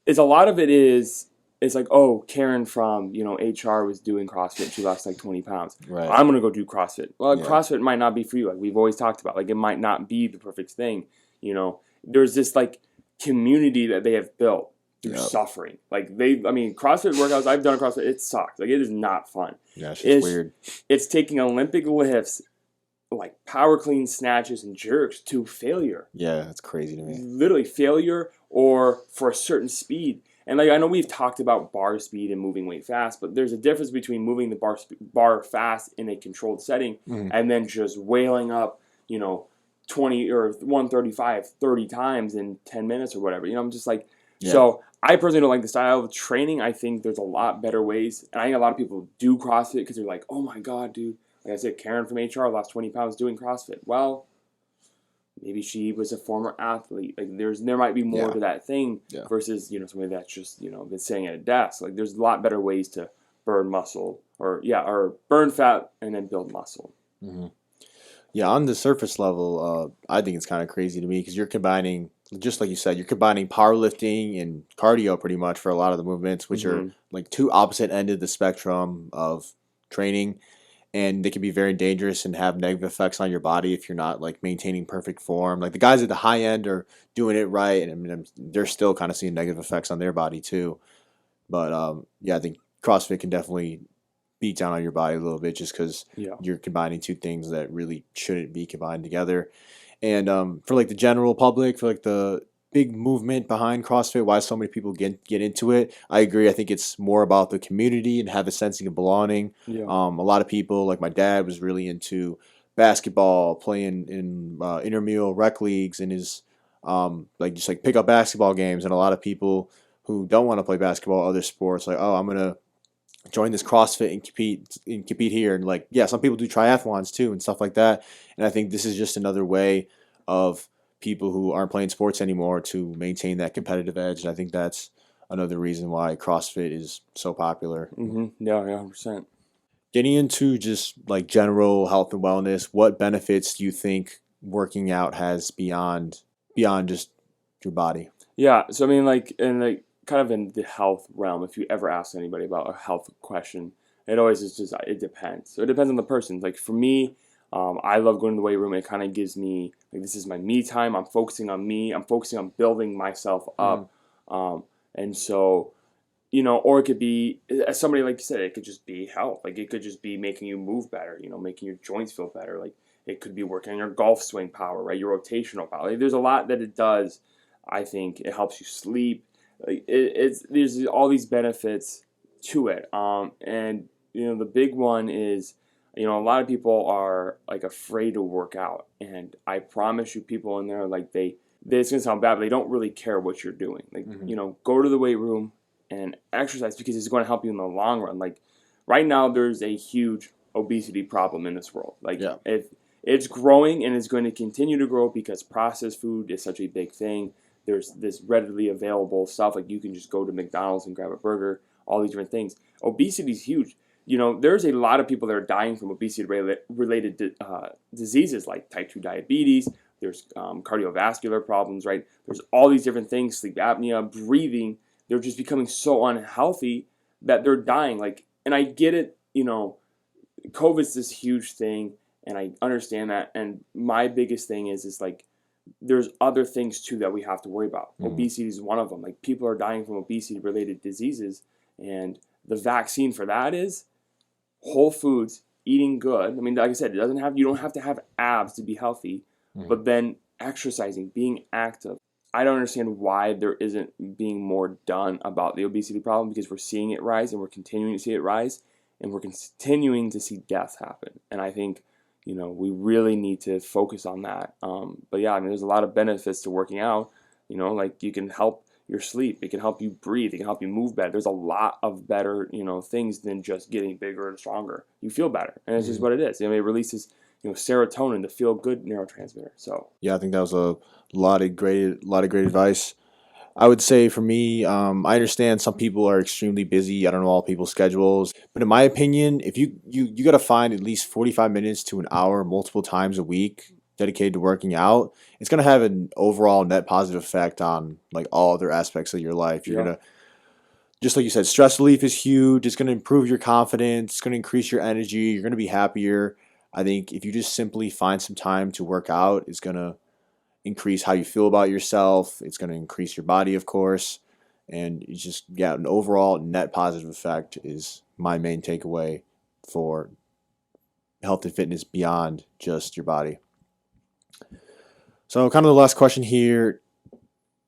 is a lot of it is it's like, oh, Karen from HR was doing CrossFit, she lost like 20 pounds. Right. I'm gonna go do CrossFit. Well, CrossFit might not be for you. Like we've always talked about, like it might not be the perfect thing. There's this like community that they have built through suffering. Like CrossFit workouts, I've done CrossFit, it sucks. Like it is not fun. Yeah, it's weird. It's taking Olympic lifts, like power clean snatches and jerks, to failure. Yeah, that's crazy to me. Literally failure, or for a certain speed. And like I know we've talked about bar speed and moving weight fast, but there's a difference between moving the bar fast in a controlled setting and then just wailing up, 20 or 135 30 times in 10 minutes or whatever. I'm just like, so I personally don't like the style of training. I think there's a lot better ways. And I think a lot of people do CrossFit because they're like, oh my God, dude. Like I said, Karen from HR lost 20 pounds doing CrossFit. Well, maybe she was a former athlete. Like there might be more to that thing versus somebody that's just been sitting at a desk. Like there's a lot better ways to burn muscle or burn fat and then build muscle. Yeah, on the surface level, I think it's kind of crazy to me because you're combining just like you said, you're combining powerlifting and cardio pretty much for a lot of the movements, which are like two opposite end of the spectrum of training, and they can be very dangerous and have negative effects on your body if you're not like maintaining perfect form. Like the guys at the high end are doing it right, and I mean, they're still kind of seeing negative effects on their body too. But yeah, I think CrossFit can definitely beat down on your body a little bit just because Yeah. you're combining two things that really shouldn't be combined together. And for like the general public, for like the big movement behind CrossFit, why so many people get into it, I agree. I think it's more about the community and have a sense of belonging. Yeah. A lot of people, like my dad, was really into basketball, playing in intramural rec leagues, and his like just like pick up basketball games. And a lot of people who don't want to play basketball, other sports, like, oh, I'm gonna join this CrossFit and compete here. And like, yeah, some people do triathlons too and stuff like that. And I think this is just another way of people who aren't playing sports anymore to maintain that competitive edge. And I think that's another reason why CrossFit is so popular. Yeah, 100%. Getting into just like general health and wellness, what benefits do you think working out has beyond just your body? Yeah, so I mean, like kind of in the health realm, if you ever ask anybody about a health question, it always is just it depends. So it depends on the person. Like for me, I love going to the weight room. It kind of gives me like this is my me time. I'm focusing on me. I'm focusing on building myself up, and so or it could be as somebody like you said, it could just be health. Like it could just be making you move better. Making your joints feel better. Like it could be working on your golf swing power, right? Your rotational power. Like, there's a lot that it does. I think it helps you sleep. Like there's all these benefits to it. And the big one is, a lot of people are like afraid to work out, and I promise you, people in there like it's gonna sound bad, but they don't really care what you're doing. Like go to the weight room and exercise because it's going to help you in the long run. Like right now, there's a huge obesity problem in this world. Like it's growing and it's going to continue to grow because processed food is such a big thing. There's this readily available stuff, like you can just go to McDonald's and grab a burger, all these different things. Obesity is huge. There's a lot of people that are dying from obesity-related diseases like type 2 diabetes. There's cardiovascular problems, right? There's all these different things, sleep apnea, breathing. They're just becoming so unhealthy that they're dying. Like, and I get it, COVID's this huge thing, and I understand that. And my biggest thing is like, there's other things too that we have to worry about. Obesity is one of them. Like people are dying from obesity-related diseases, and the vaccine for that is whole foods, eating good. I mean, like I said, you don't have to have abs to be healthy, but then exercising, being active. I don't understand why there isn't being more done about the obesity problem because we're seeing it rise and we're continuing to see it rise and we're continuing to see deaths happen. And I think we really need to focus on that. But yeah, I mean, there's a lot of benefits to working out. Like you can help your sleep. It can help you breathe. It can help you move better. There's a lot of better, things than just getting bigger and stronger. You feel better, and it's just what it is. It releases, serotonin, the feel-good neurotransmitter. So yeah, I think that was a lot of great advice. I would say for me, I understand some people are extremely busy. I don't know all people's schedules, but in my opinion, if you got to find at least 45 minutes to an hour multiple times a week dedicated to working out, it's going to have an overall net positive effect on like all other aspects of your life. You're going to, just like you said, stress relief is huge. It's going to improve your confidence. It's going to increase your energy. You're going to be happier. I think if you just simply find some time to work out, it's going to increase how you feel about yourself. It's going to increase your body, of course. And it's just, an overall net positive effect is my main takeaway for health and fitness beyond just your body. So kind of the last question here,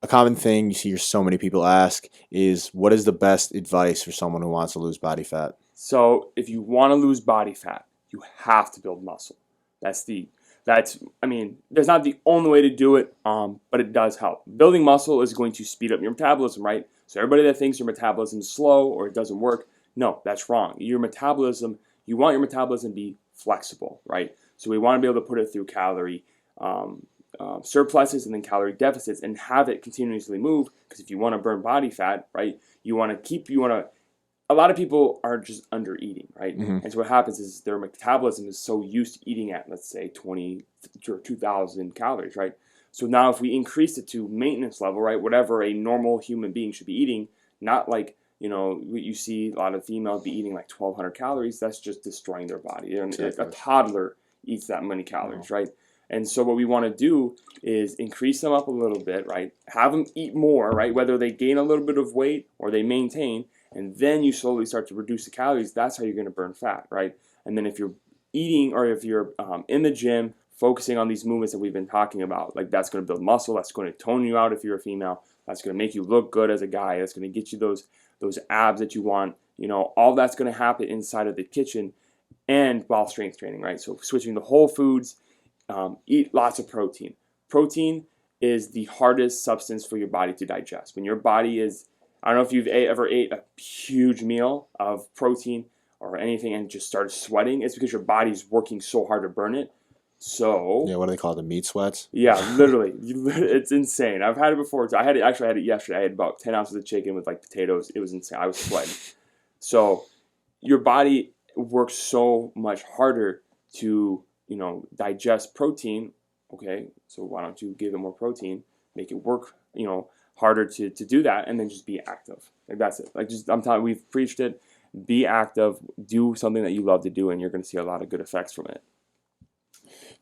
a common thing you see so many people ask is, what is the best advice for someone who wants to lose body fat? So if you want to lose body fat, you have to build muscle. That's not the only way to do it, but it does help. Building muscle is going to speed up your metabolism, right? So everybody that thinks your metabolism is slow or it doesn't work, no, that's wrong. You want your metabolism to be flexible, right? So we want to be able to put it through calorie surpluses and then calorie deficits and have it continuously move, because if you want to burn body fat, right, a lot of people are just under eating, right? And so what happens is their metabolism is so used to eating at, let's say, 20 or 2,000 calories, right? So now if we increase it to maintenance level, right, whatever a normal human being should be eating, not like, you see a lot of females be eating like 1,200 calories, that's just destroying their body. And Exactly. a toddler eats that many calories, right? And so what we want to do is increase them up a little bit, right? Have them eat more, right? Whether they gain a little bit of weight or they maintain, and then you slowly start to reduce the calories. That's how you're going to burn fat, right? And then if you're eating or if you're in the gym, focusing on these movements that we've been talking about, like that's going to build muscle, that's going to tone you out if you're a female, that's going to make you look good as a guy, that's going to get you those abs that you want. All that's going to happen inside of the kitchen and while strength training, right? So switching to whole foods, eat lots of protein. Protein is the hardest substance for your body to digest. When your body is, I don't know if you've ever ate a huge meal of protein or anything and just started sweating, it's because your body's working so hard to burn it. So Yeah, what do they call it? The meat sweats? yeah, literally, it's insane. I've had it before. I had it yesterday. I had about 10 ounces of chicken with like potatoes. It was insane. I was sweating. So your body works so much harder to digest protein. Okay, so why don't you give it more protein, make it work harder to do that, and then just be active. Like that's it. Like I'm telling you, we've preached it. Be active, do something that you love to do, and you're going to see a lot of good effects from it.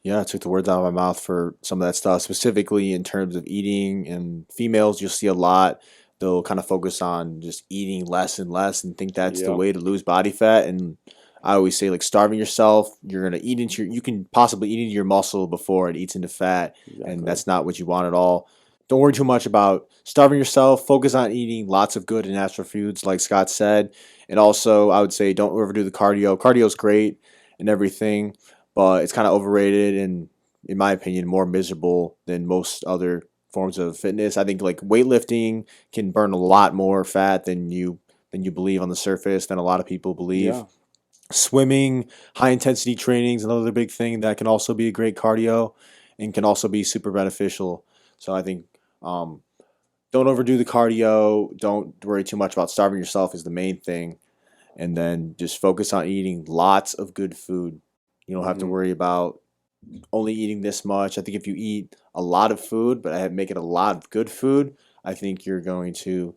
Yeah, I took the words out of my mouth for some of that stuff, specifically in terms of eating. And females, you'll see a lot. They'll kind of focus on just eating less and less and think that's the Yeah. way to lose body fat. And I always say, like, starving yourself, you're gonna eat into you can possibly eat into your muscle before it eats into fat, Exactly. and that's not what you want at all. Don't worry too much about starving yourself. Focus on eating lots of good and natural foods, like Scott said. And also, I would say don't overdo the cardio. Cardio's great and everything, but it's kind of overrated and, in my opinion, more miserable than most other forms of fitness. I think like weightlifting can burn a lot more fat than you believe on the surface, than a lot of people believe. Yeah. Swimming, high intensity training is another big thing that can also be a great cardio and can also be super beneficial. So I think don't overdo the cardio. Don't worry too much about starving yourself is the main thing. And then just focus on eating lots of good food. You don't have to Mhm. worry about only eating this much. I think if you eat a lot of food, but make it a lot of good food, I think you're going to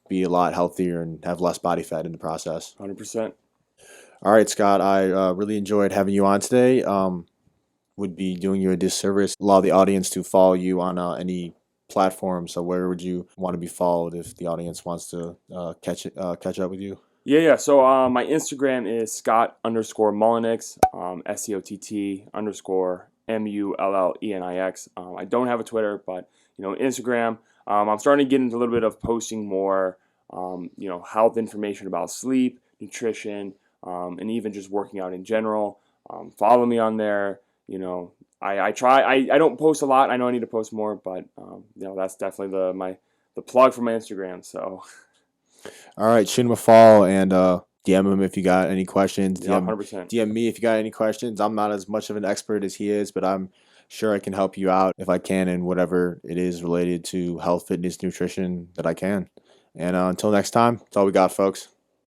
be a lot healthier and have less body fat in the process. 100%. All right, Scott, I really enjoyed having you on today. Would be doing you a disservice. Allow the audience to follow you on any platform. So where would you want to be followed if the audience wants to catch up with you? Yeah. So my Instagram is Scott_Mullenix, SCOTT_MULLENIX. I don't have a Twitter, but Instagram. I'm starting to get into a little bit of posting more, health information about sleep, nutrition, and even just working out in general. Follow me on there. I try. I don't post a lot. I know I need to post more, but that's definitely the plug for my Instagram. So. All right, shoot him a follow and DM him if you got any questions. Yeah, 100%. DM me if you got any questions. I'm not as much of an expert as he is, but I'm sure I can help you out if I can in whatever it is related to health, fitness, nutrition that I can. And until next time, that's all we got, folks.